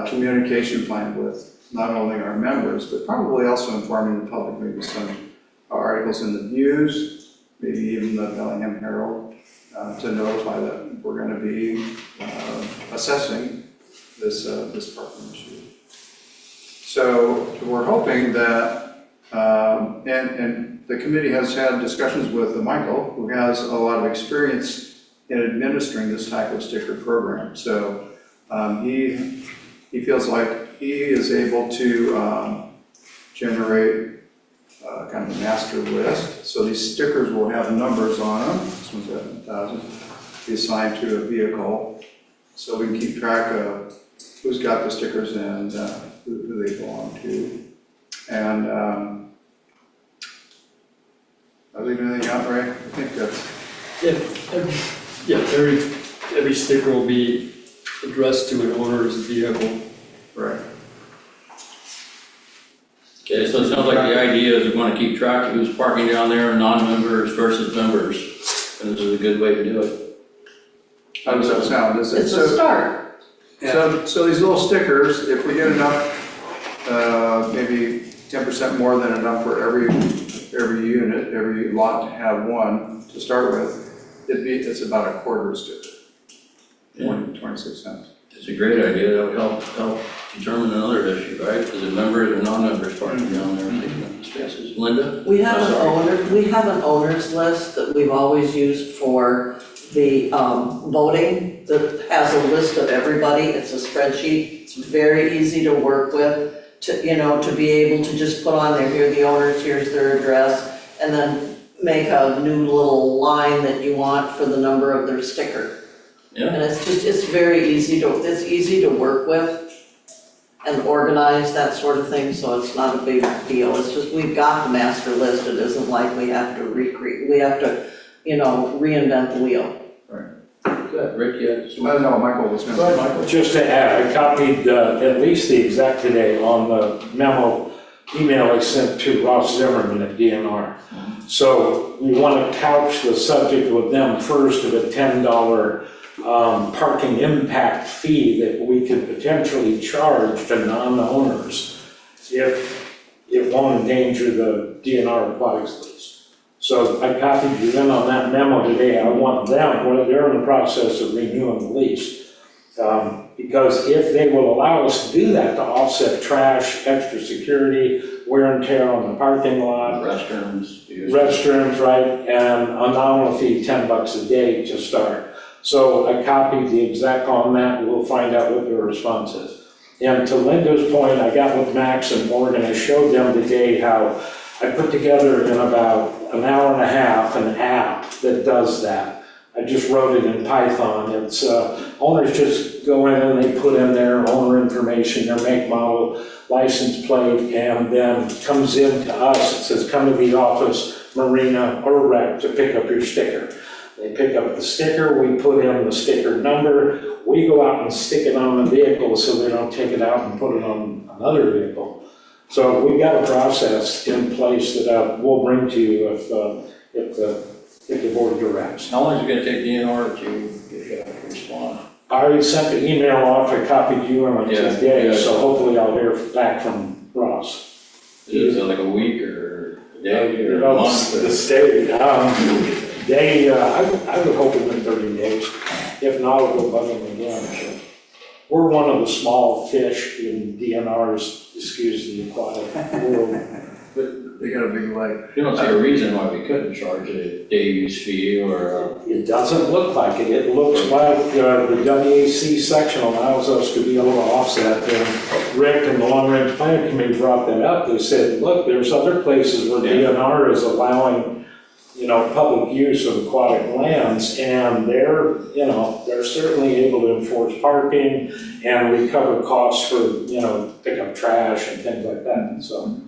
communication plan with not only our members, but probably also informing the public, maybe some articles in the News, maybe even the Bellingham Herald, to notify that we're going to be assessing this parking issue. So we're hoping that, and the committee has had discussions with Michael, who has a lot of experience in administering this type of sticker program. So he feels like he is able to generate kind of a master list. So these stickers will have numbers on them. This one's at 1,000. Be assigned to a vehicle, so we can keep track of who's got the stickers and who they belong to. And I leave anything out, Ray? I think that's. Every sticker will be addressed to an owner's vehicle. Right. Okay, so it sounds like the idea is we want to keep track of who's parking down there, non-members versus members, and this is a good way to do it. How does that sound? Is it It's a start. So these little stickers, if we get enough, maybe 10% more than enough for every unit, every lot to have one to start with, it's about a quarter sticker, 26 cents. It's a great idea, that would help determine another issue, right? Is it members or non-members parking down there and taking up the spaces? Linda? We have an Sorry. we have an owners list that we've always used for the voting that has a list of everybody. It's a spreadsheet. It's very easy to work with, to be able to just put on there, here are the owners, here's their address, and then make a new little line that you want for the number of their sticker. Yeah. And it's very easy to work with and organize that sort of thing, so it's not a big deal. It's just, we've got the master list, it isn't like we have to reinvent the wheel. Good, Rick, you had some- No, Michael was gonna say, Michael. Just to add, I copied at least the exec today on the memo email I sent to Ross Zimmerman at DNR. So we want to couch the subject with them first of a $10 parking impact fee that we could potentially charge to non-owners if it won't endanger the DNR aquatics lease. So I copied you in on that memo today. I want them, when they're in the process of renewing the lease. Because if they will allow us to do that, to offset trash, extra security, wear and tear on the parking lot, restrooms, right, and a nominal fee, $10 a day to start. So I copied the exec on that, we'll find out what their response is. And to Linda's point, I got with Max and Morgan, I showed them today how I put together in about an hour and a half an app that does that. I just wrote it in Python. It's owners just go in and they put in their owner information, their make, model, license plate, and then comes in to us. It says, come to the office, Marina or Rec to pick up your sticker. They pick up the sticker, we put in the sticker number, we go out and stick it on the vehicle so they don't take it out and put it on another vehicle. So we've got a process in place that we'll bring to you if the board directs. How long is it gonna take DNR to respond? I already sent the email off, I copied you on it Yeah, today, yeah. so hopefully I'll hear back from Ross. Is it like a week or a day or a Well, month? The state, I would hope within 30 days. If not, I'll go bug them again. So we're one of the small fish in DNR's, excuse the aquatic world. But they got a big leg. You don't see a reason why we couldn't charge a day use fee or It doesn't look like it. It looks like the WAC section allows us to be able to offset. And Rick and the Long Range Planning Committee brought that up. They said, look, there's other places where DNR is allowing, public use of aquatic lands, and they're certainly able to enforce parking and recover costs for, pick up trash and things like that. So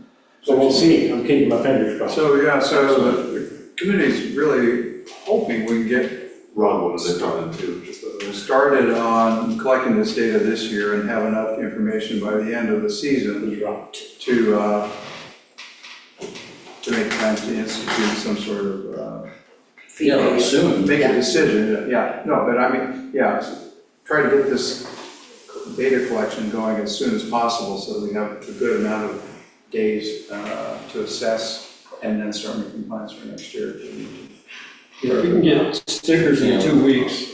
we'll see. I'm keeping my fingers crossed. So the committee's really hoping we can get Ron, what is it done to, just started on collecting this data this year and have enough information by the end of the season to make plans to institute some sort of, soon. make a decision, try to get this data collection going as soon as possible so that we have a good amount of days to assess and then start making plans for next year. If we can get stickers in 2 weeks,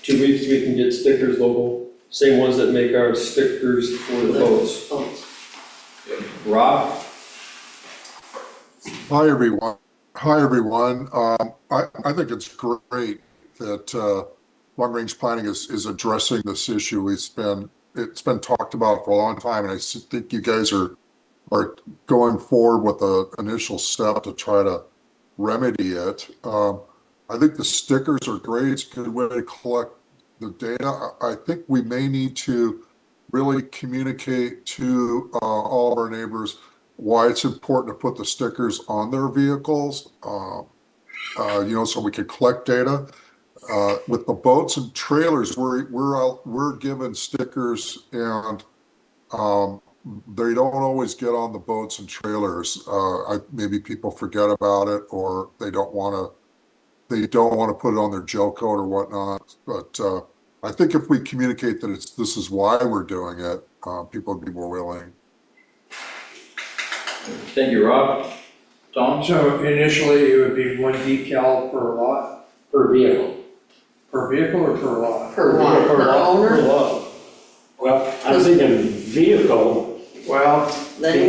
2 weeks we can get stickers local, same ones that make our stickers for the boats. Rob? Hi, everyone. I think it's great that Long Range Planning is addressing this issue. It's been talked about for a long time, and I think you guys are going forward with the initial step to try to remedy it. I think the stickers are great. It's a good way to collect the data. I think we may need to really communicate to all of our neighbors why it's important to put the stickers on their vehicles, so we can collect data. With the boats and trailers, we're given stickers, and they don't always get on the boats and trailers. Maybe people forget about it, or they don't want to put it on their gel coat or whatnot. But I think if we communicate that this is why we're doing it, people would be more willing. Thank you, Rob. Tom? So initially, it would be one decal per lot, Per vehicle. per vehicle or per lot? Per lot, per owner, Well, I'm thinking vehicle. Well, then you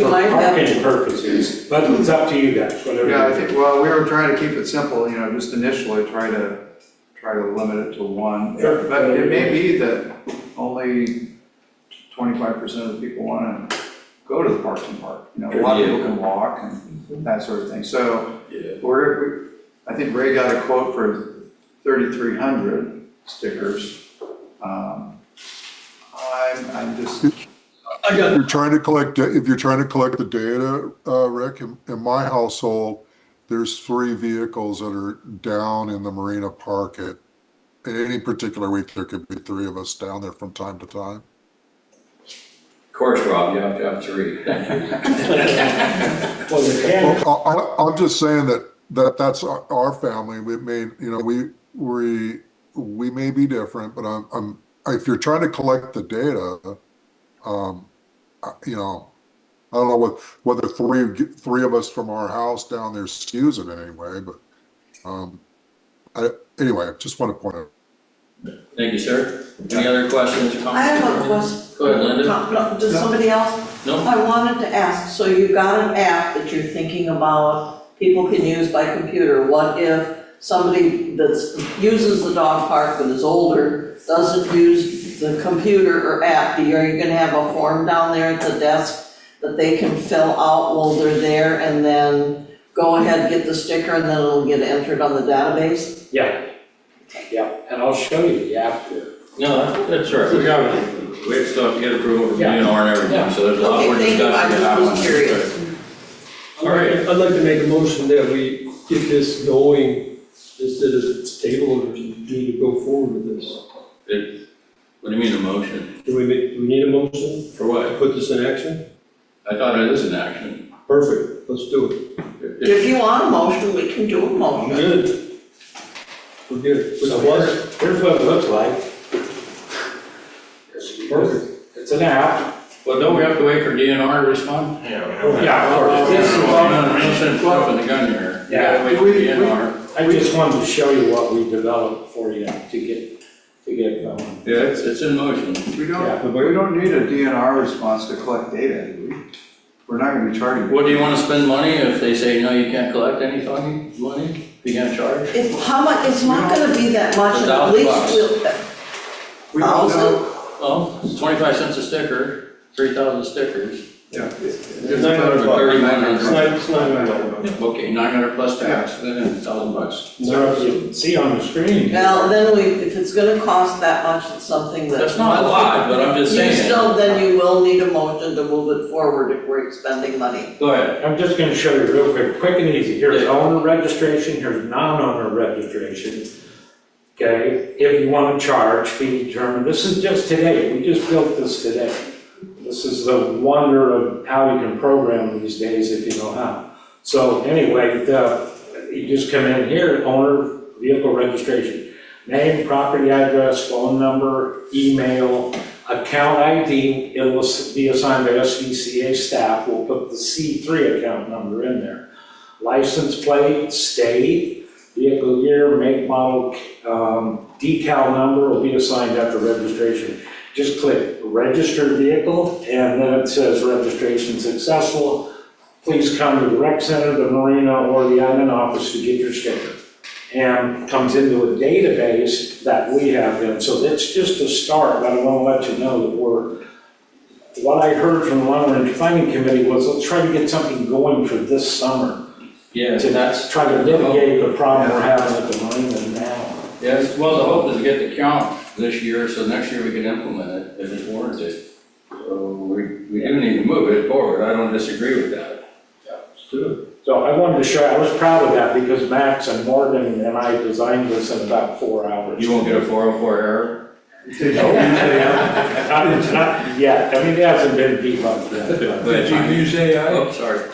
For might have parking purposes, but it's up to you guys, whatever. yeah, I think, well, we were trying to keep it simple, just initially try to limit it to one. Sure. But it may be that only 25% of the people want to go to the Parks and Park. A lot of people can walk and that sort of thing. So I think Ray got a quote for 3,300 stickers. I'm just, If you're trying to collect the data, Rick, in my household, there's 3 vehicles that are down in the Marina Park at any particular week. There could be 3 of us down there from time to time. Of course, Rob, you have to have 3. Well, I'm just saying that's our family. We may, we may be different, but if you're trying to collect the data, I don't know whether three of us from our house down there skews it in any way, but anyway, I just want to point out. Thank you, sir. Any other questions or comments? I have a question. Go ahead, Linda. Does somebody else? No? I wanted to ask, so you got an app that you're thinking about, people can use by computer. What if somebody that uses the dog park but is older, doesn't use the computer or app? Are you gonna have a form down there at the desk that they can fill out while they're there and then go ahead, get the sticker, and then it'll get entered on the database? Yeah, and I'll show you the app here. No, that's right. We still have to get approval from DNR and everything, so there's a lot more Okay, thank you, discussion to I have just on was this. curious. All right. I'd like to make a motion that we get this going instead of table, or need to go forward with this. What do you mean a motion? Do we need a motion For what? to put this in action? I thought it is an action. Perfect, let's do it. If you want a motion, we can do a I'm motion. good. We're good. So here's what it looks like. Perfect. It's an app. Well, don't we have to wait for DNR to respond? Yeah, we don't have. Yeah, of course. This is I'm jumping the gun here. We gotta wait for DNR. I just wanted to show you what we developed for you to get going. Yeah, it's in motion. we don't need a DNR response to collect data, do we? We're not gonna be charging. What, do you wanna spend money if they say, no, you can't collect any money? You can't charge? How much, it's not gonna be that much, and at $1,000 least We don't know. Well, it's 25 cents a sticker, 3,000 stickers. Yeah. It's $900. It's $900. Okay, 900 plus tax, then $1,000. So if you see on the screen. Well, then if it's gonna cost that much, it's something that. That's not a lot, but I'm just saying. Then you will need a motion to move it forward if we're expending money. Go ahead. I'm just gonna show you real quick and easy. Here's Yeah. owner registration, here's non-owner registration. Okay, if you wanna charge, fee determined, this is just today, we just built this today. This is the wonder of how you can program these days if you know how. So anyway, you just come in here, owner, vehicle registration. Name, property address, phone number, email, account ID, it will be assigned by SVCA staff, we'll put the C3 account number in there. License plate, state, vehicle year, make, model, decal number will be assigned after registration. Just click register vehicle, and then it says registration successful. Please come to the rec center, the marina, or the admin office to get your sticker. And comes into a database that we have in, so that's just a start, but I want to let you know that what I heard from the Long-Range Planning Committee was, let's try to get something going for this summer. Yeah, To try to mitigate the problem we're having at the marina now. Yes, well, the hope is to get the count this year, so next year we can implement it if it's warranted. So we do need to move it forward, I don't disagree with that. Let's do it. So I wanted to show, I was proud of that because Max and Morgan and I designed this in about 4 hours. You won't get a 404 error? Not yet, I mean, it hasn't been debugged yet. But you say, oh, sorry.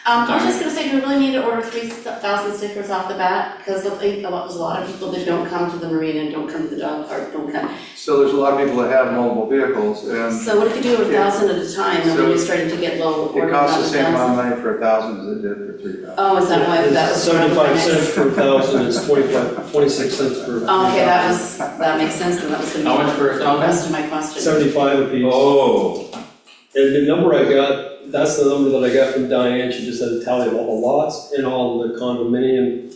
I was just gonna say, do we really need to order 3,000 stickers off the bat? Because there's a lot of people that don't come to the marina and don't come to the dog park, don't come. So there's a lot of people that have mobile vehicles, and So what if you do 1,000 at a time, and when you're starting to get low, order it costs the same 1,000? amount of money for 1,000 as it did for 3,000. Oh, is that why that was? 75 cents per thousand is 26 cents per. Oh, okay, that makes sense, then that was gonna be. How much for the 1,000? rest of my question. 75 apiece. Oh, And the number I got, that's the number that I got from Diane, she just had a tally of all the lots and all the condominium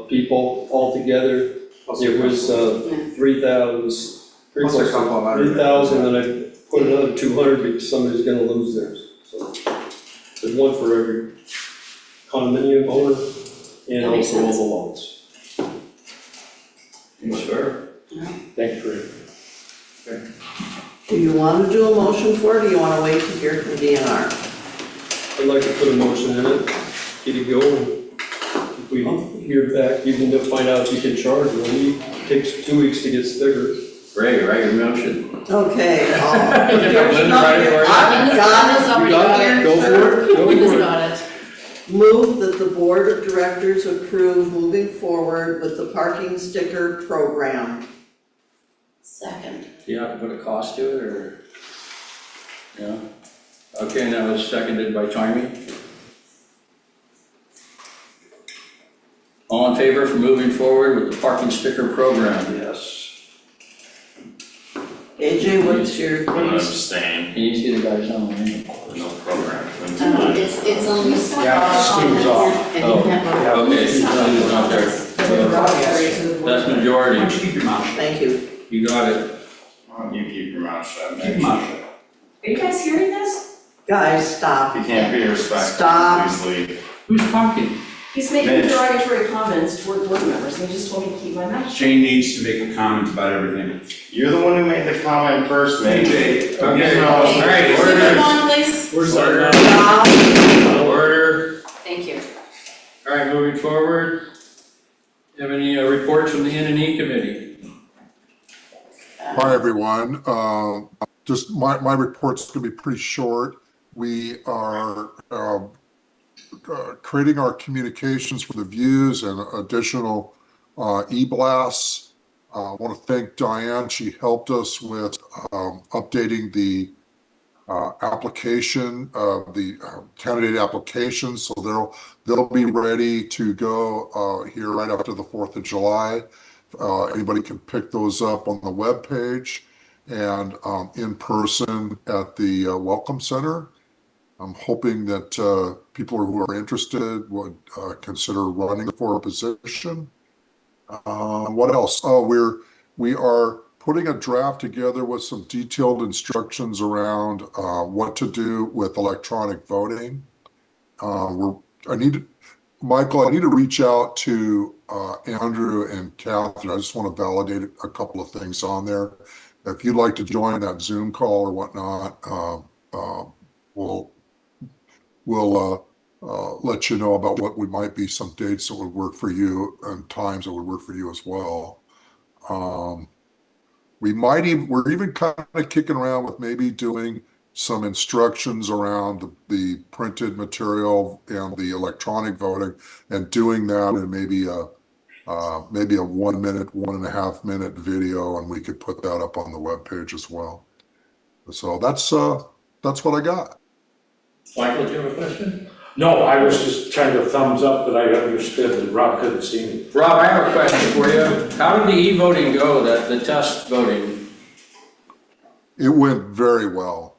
people all together. It was 3,000, Plus a couple of hundred. 3,000, and I put another 200 because somebody's gonna lose theirs. So, but one for every condominium owner and That makes also all sense. the lots. Seems fair. Thank you. Do you want to do a motion for it, or do you want to wait to hear from DNR? I'd like to put a motion in it, get it going. If we hear back, even to find out if you can charge, it only takes 2 weeks to get stickers. Ray, write your motion. Okay, Linda, here's write it for you. I've got it. Already You got got it? it. Go for it, go Linda's for it. got it. Move that the board of directors approve moving forward with the parking sticker program. Second. Do you have to put a cost to it, or? Yeah? Okay, and that was seconded by Charmy. All in favor for moving forward with the parking sticker program? Yes. AJ, what's your, I'm what gonna do you abstain, Can you see the guys on the name? there's no program for them tonight. It's only. Yeah, Steve's off. And you can't vote. Okay, Steve's not there. That's majority. Why don't you keep your mouth shut? Thank you. You got it. Why don't you keep your mouth shut, Keep Mitch? your mouth shut. Are you guys hearing this? Guys, stop. If you can't be respectful, Stop. please leave. Who's talking? He's making Mitch. derogatory comments toward board members, and he just told me to keep my mouth shut. Jane needs to make a comment about everything. You're the one who made the comment first, Mitch. AJ, Okay, No, all right, Keep it order. on, please. We're starting. Stop. Order. Thank you. All right, moving forward. Have any reports from the N&E Committee? Hi, everyone. Just my report's gonna be pretty short. We are creating our communications for the views and additional e-blasts. I want to thank Diane. She helped us with updating the application, the candidate applications. So they'll be ready to go here right after the 4th of July. Anybody can pick those up on the webpage and in person at the Welcome Center. I'm hoping that people who are interested would consider running for a position. What else? Oh, we are putting a draft together with some detailed instructions around what to do with electronic voting. Michael, I need to reach out to Andrew and Catherine. I just want to validate a couple of things on there. If you'd like to join that Zoom call or whatnot, we'll let you know about what might be some dates that would work for you and times that would work for you as well. We're even kind of kicking around with maybe doing some instructions around the printed material and the electronic voting, and doing that in maybe a 1 minute, 1.5 minute video, and we could put that up on the webpage as well. So that's what I got. Michael, do you have a question? No, I was just trying to thumbs up that I understood that Rob couldn't see me. Rob, I have a question for you. How did the e-voting go, the test voting? It went very well.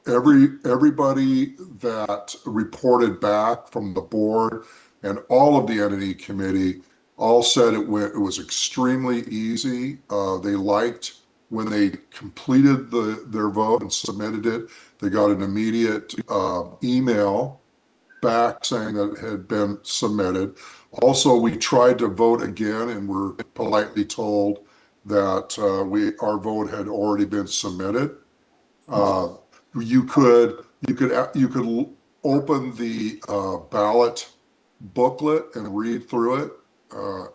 Everybody that reported back from the board and all of the N&E Committee all said it was extremely easy. They liked when they completed their vote and submitted it. They got an immediate email back saying that it had been submitted. Also, we tried to vote again and were politely told that our vote had already been submitted. You could open the ballot booklet and read through it,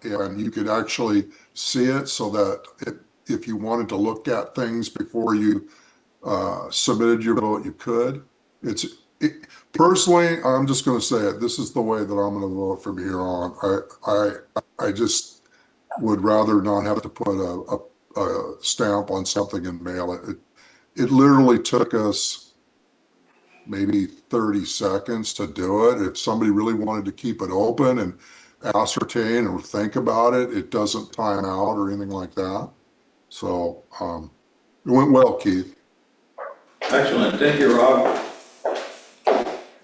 and you could actually see it, so that if you wanted to look at things before you submitted your vote, you could. Personally, I'm just going to say it. This is the way that I'm going to vote from here on. I just would rather not have to put a stamp on something and mail it. It literally took us maybe 30 seconds to do it. If somebody really wanted to keep it open and ascertain or think about it, it doesn't time out or anything like that. So it went well, Keith. Excellent, thank you, Rob.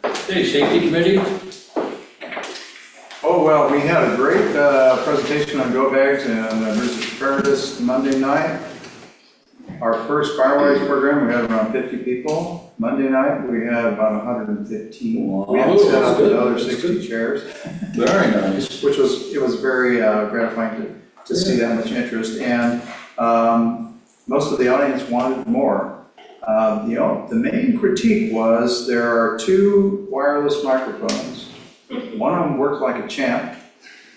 Okay, Safety Committee? Oh, well, we had a great presentation on go bags and emergency preparedness Monday night. Our first fireworks program, we had around 50 people. Monday night, we had about 115. Wow, We had set that's up good, another that's 60 chairs, Very nice. which was, it was very gratifying to see that much interest. And most of the audience wanted more. The main critique was there are 2 wireless microphones. One of them worked like a champ.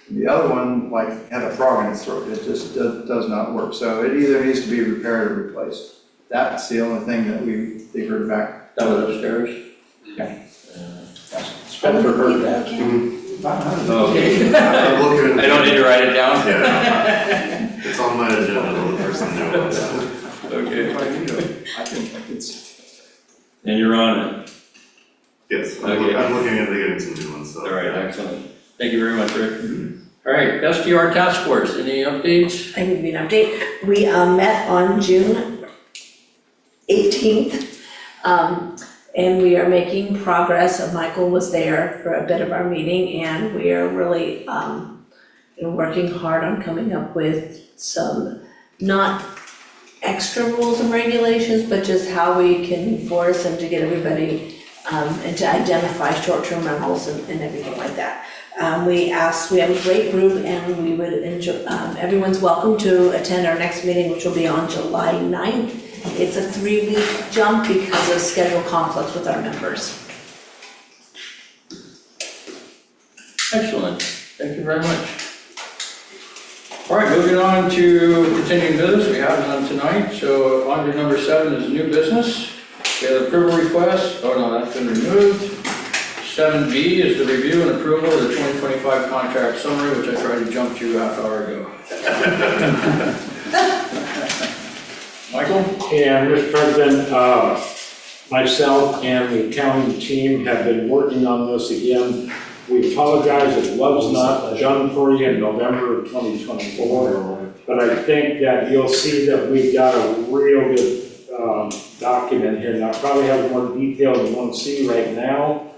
The other one had a frog in its throat. It just does not work. So it either needs to be repaired or replaced. That's the only thing that they heard back. That was upstairs? Yeah. Spencer heard that. Okay. I'm looking. I don't need to write it down? Yeah. It's on my agenda, the person knew about that. Okay. I think it's. And you're on it. Yes, Okay. I'm looking into getting some new ones, so. All right, excellent. Thank you very much, Rick. All right, STR Task Force, any updates? I can give you an update. We met on June 18th, and we are making progress. Michael was there for a bit of our meeting, and we are really working hard on coming up with some, not extra rules and regulations, but just how we can enforce and to get everybody, and to identify short-term rentals and everything like that. We have a great group, and we would enjoy, everyone's welcome to attend our next meeting, which will be on July 9th. It's a 3-week jump because of schedule conflicts with our members. Excellent, thank you very much. All right, moving on to continuing business, we have none tonight, so on to number 7 is new business. We have approval request, oh no, that's been removed. 7B is the review and approval of the 2025 contract summary, which I tried to jump to half hour ago. Michael? And Mr. President, myself and the accounting team have been working on this again. We apologize, it was not done for you in November of 2024, but I think that you'll see that we've got a real good document here. Now, I probably have more detail than you want to see right now,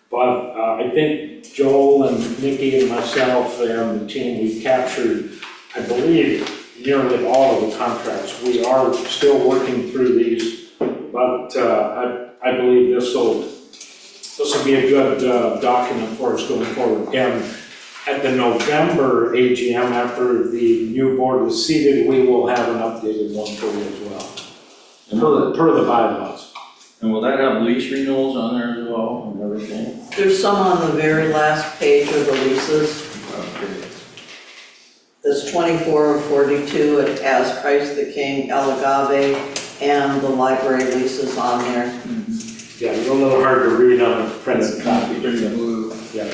but I think Joel and Nikki and myself and the team, we've captured, I believe, nearly all of the contracts. We are still working through these, but I believe this will be a good document for us going forward. And at the November AGM, after the new board is seated, we will have an updated one for you as well, per the bylaws. And will that have lease renewals on there as well and everything? There's some on the very last page of the leases. Okay. There's 24 of 42, it has Christ the King, El Agave, and the library leases on there. Yeah, it's a little hard to read on a printed copy. Blue. Yeah.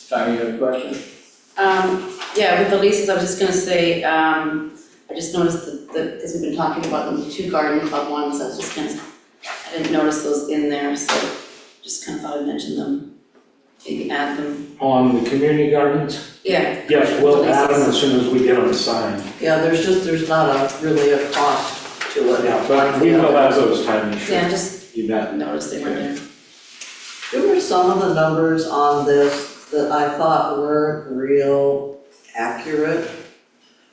Tommy, you have a question? Yeah, with the leases, I was just gonna say, I just noticed that, because we've been talking about them, the 2 garden club ones, I was just gonna, I didn't notice those in there, so just kind of thought I'd mention them, maybe add them. On the community gardens? Yeah. Yes, we'll add them as soon as we get them signed. Yeah, there's not really a cost to it. Yeah, but we will add those timely. Yeah, just You bet. noticed they weren't there. There were some of the numbers on this that I thought weren't real accurate.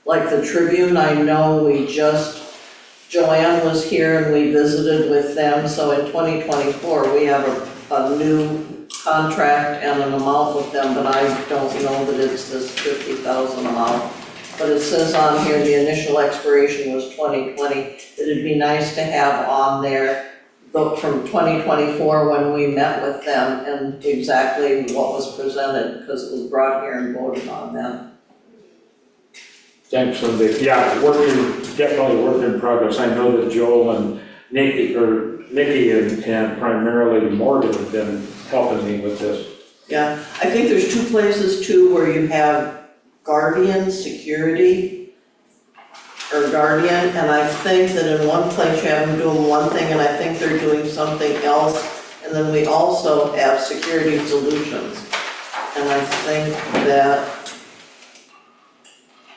Like the Tribune, I know Joanne was here and we visited with them, so in 2024, we have a new contract and an amount with them, but I don't know that it's this 50,000 amount. But it says on here, the initial expiration was 2020. It'd be nice to have on there book from 2024 when we met with them and exactly what was presented, because it was brought here and voted on them. Thanks, Linda. Yeah, definitely work in progress. I know that Joel and Nikki and primarily Morgan have been helping me with this. Yeah, I think there's 2 places too where you have guardian security or guardian, and I think that in one place you have them doing one thing and I think they're doing something else. And then we also have security solutions. And I think that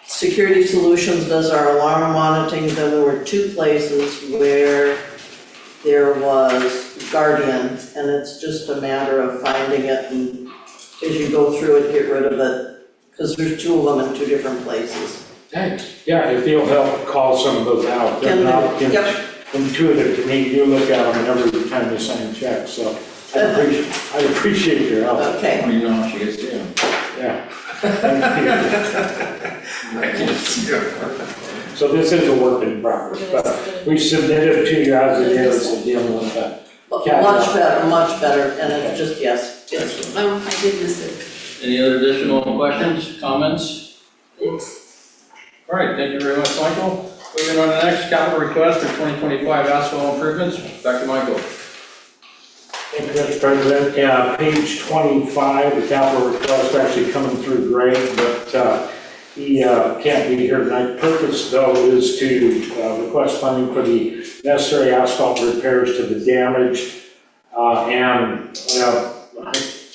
security solutions does our alarm monitoring. Then there were 2 places where there was guardian, and it's just a matter of finding it, and as you go through it, get rid of it, because there's 2 of them in 2 different places. Thanks. Yeah, if you'll help call some of those out. They're Can not do. in Yep. intuitive to me. You look at them every time you sign checks, so I appreciate your help. Okay, Well, you know how she gets to them. Yeah. I can't see it. So this is a work in progress, but we submitted to you as it is to deal with that. much better, and it's just, yes, yes. Oh, I did miss it. Any other additional questions, comments? Thanks. All right, thank you very much, Michael. Moving on to the next capital request for 2025 asphalt improvements. Back to Michael. Thank you, Mr. President. Yeah, page 25, the capital request is actually coming through great, but he can't be here tonight. Purpose, though, is to request funding for the necessary asphalt repairs to the damaged and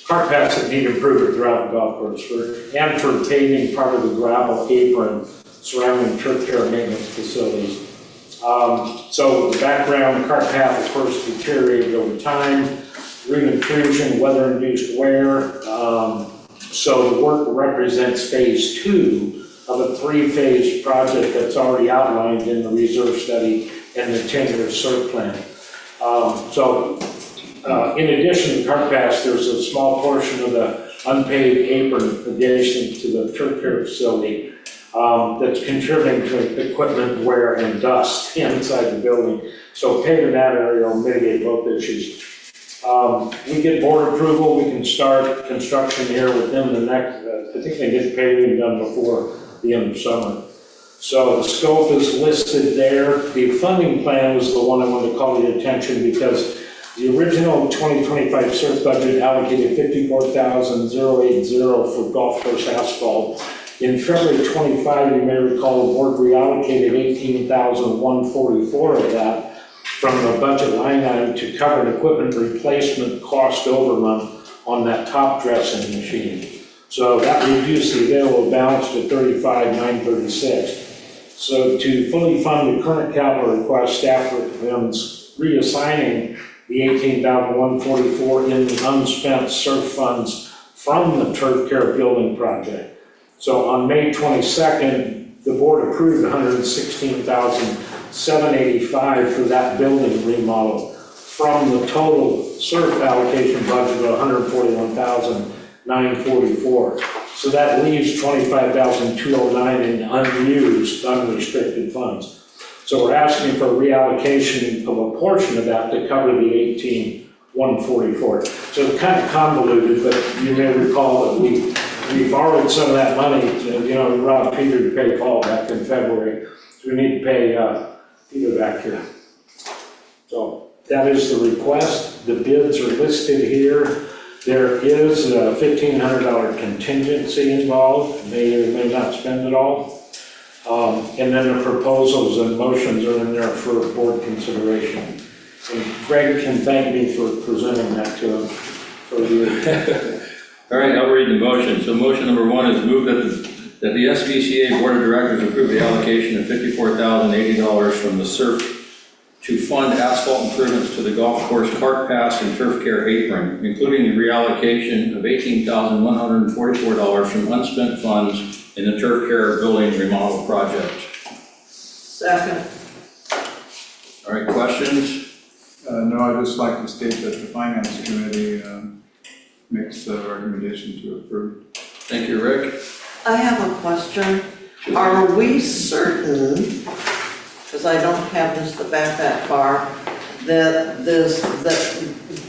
cart paths that need improvement throughout the golf course, and for paving part of the gravel apron surrounding turf care and maintenance facilities. So the background, cart path, of course, deteriorated over time, root intrusion, weather-induced wear. So the work represents phase 2 of a 3-phase project that's already outlined in the reserve study and the 10-year SERP plan. In addition to cart paths, there's a small portion of the unpaved apron adjacent to the turf care facility that's contributing to equipment wear and dust inside the building. So paving that area will mitigate both issues. We get board approval, we can start construction here within the next, I think they get paving done before the end of summer. So the scope is listed there. The funding plan was the one I wanted to call your attention because the original 2025 SERF budget allocated $54,080 for golf course asphalt. In February 25, you may recall the board reallocated $18,144 of that from the budget line item to cover an equipment replacement cost overrun on that top dressing machine. So that reduced the available balance to $35,936. So to fully fund the current capital request, staff recommends reassigning the $18,144 in the unspent SERF funds from the turf care building project. So on May 22nd, the board approved $116,785 for that building remodel from the total SERF allocation budget of $141,944. So that leaves $25,209 in unused, unrestricted funds. So we're asking for reallocation of a portion of that to cover the $18,144. So it's kind of convoluted, but you may recall that we borrowed some of that money, we robbed Peter to pay Paul back in February. So we need to pay Peter back here. So that is the request. The bids are listed here. There is a $1,500 contingency involved. May or may not spend it all. And then the proposals and motions are in there for board consideration. And Greg can thank me for presenting that to him for you. All right, I'll read the motion. So motion number 1 is move that the SVCA Board of Directors approve the allocation of $54,080 from the SERF to fund asphalt improvements to the golf course cart paths and turf care apron, including the reallocation of $18,144 from unspent funds in the turf care building remodel project. Second. All right, questions? No, I'd just like to state that the Finance Committee makes the recommendation to approve. Thank you, Rick. I have a question. Are we certain, because I don't have this to back that far, that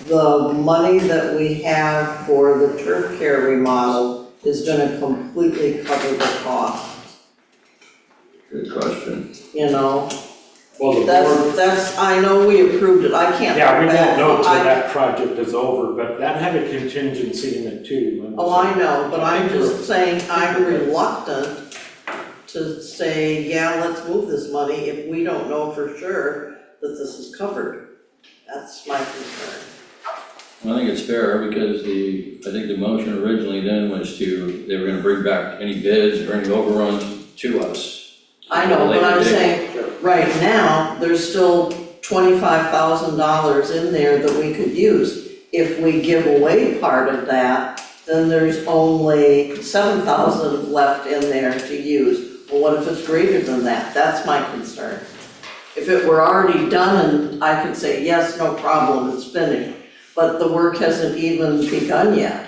the money that we have for the turf care remodel is gonna completely cover the cost? Good question. Well, the board, That's, I know we approved it, I can't. yeah, we look won't back, know till I- that project is over, but that had a contingency in it too. Oh, I know, but I'm just saying, I'm reluctant to say, yeah, let's move this money if we don't know for sure that this is covered. That's my concern. I think it's fair because I think the motion originally then was they were gonna bring back any bids or any overruns to us. I know, but I'm saying, right now, there's still $25,000 in there that we could use. If we give away part of that, then there's only $7,000 left in there to use. Well, what if it's greater than that? That's my concern. If it were already done and I could say, yes, no problem, it's finished, but the work hasn't even begun yet.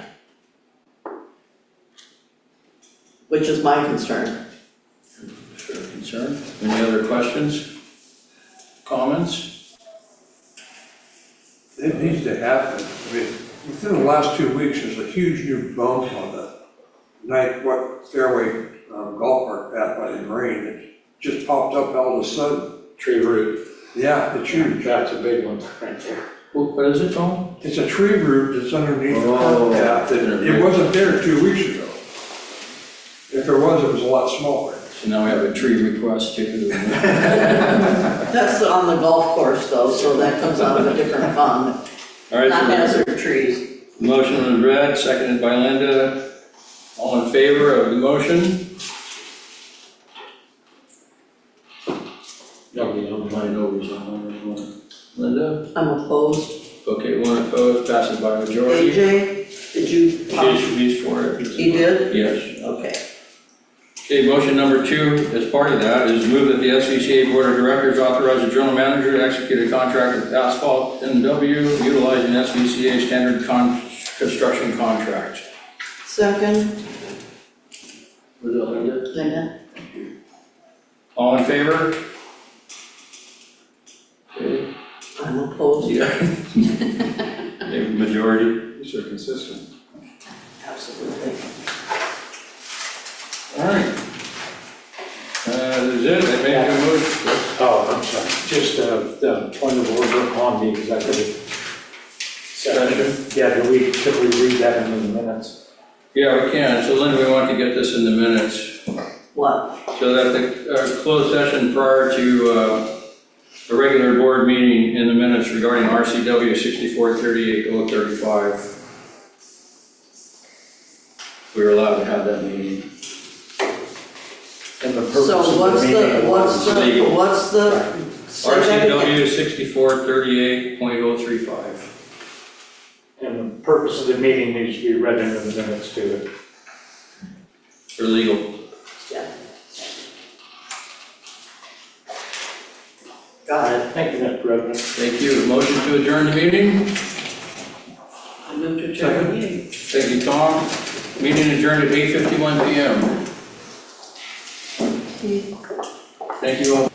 Which is my concern. Sure, concern. Any other questions? Comments? It needs to happen. I mean, within the last 2 weeks, there's a huge new bump on the fairway golf cart path by the green. It just popped up all of a sudden. Tree root, Yeah, it's huge. that's a big one right there. What is it, Tom? It's a tree root that's underneath the Oh, cart path. It wasn't there 2 weeks ago. If there was, it was a lot smaller. So now we have a tree request too. That's on the golf course though, so that comes out of a different fund, All right, not so hazard trees. motion was read, seconded by Linda. All in favor of the motion? Nobody on I know who's on one. Linda? I'm opposed. Okay, one opposed, passes by majority. AJ, did you? He's for it. He did? Yes. Okay. Okay, motion number 2, as part of that, is move that the SVCA Board of Directors authorize the General Manager to execute a contract with Asphalt N&W utilizing SVCA standard construction contract. Second, Was that Linda? Linda? All in favor? Okay, I'm opposed. yeah. Okay, majority. These are consistent. Absolutely. All right. Is it, I made a motion. Oh, I'm sorry, just the point of order on the executive session. Yeah, should we read that into the minutes? Yeah, we can, so Linda, we want to get this in the minutes. What? So that the closed session prior to a regular board meeting in the minutes regarding RCW 6438-035. We were allowed to have that meeting. And the purpose So of what's the the, meeting what's was the, what's the? say that again. RCW 6438.035. And the purpose of the meeting needs to be read into the minutes too. For legal. Got it. Thank you, Mr. President. Thank you. Motion to adjourn the meeting. I moved to adjourn the meeting. Thank you, Tom. Meeting adjourned at 8:51 PM. Thank you all.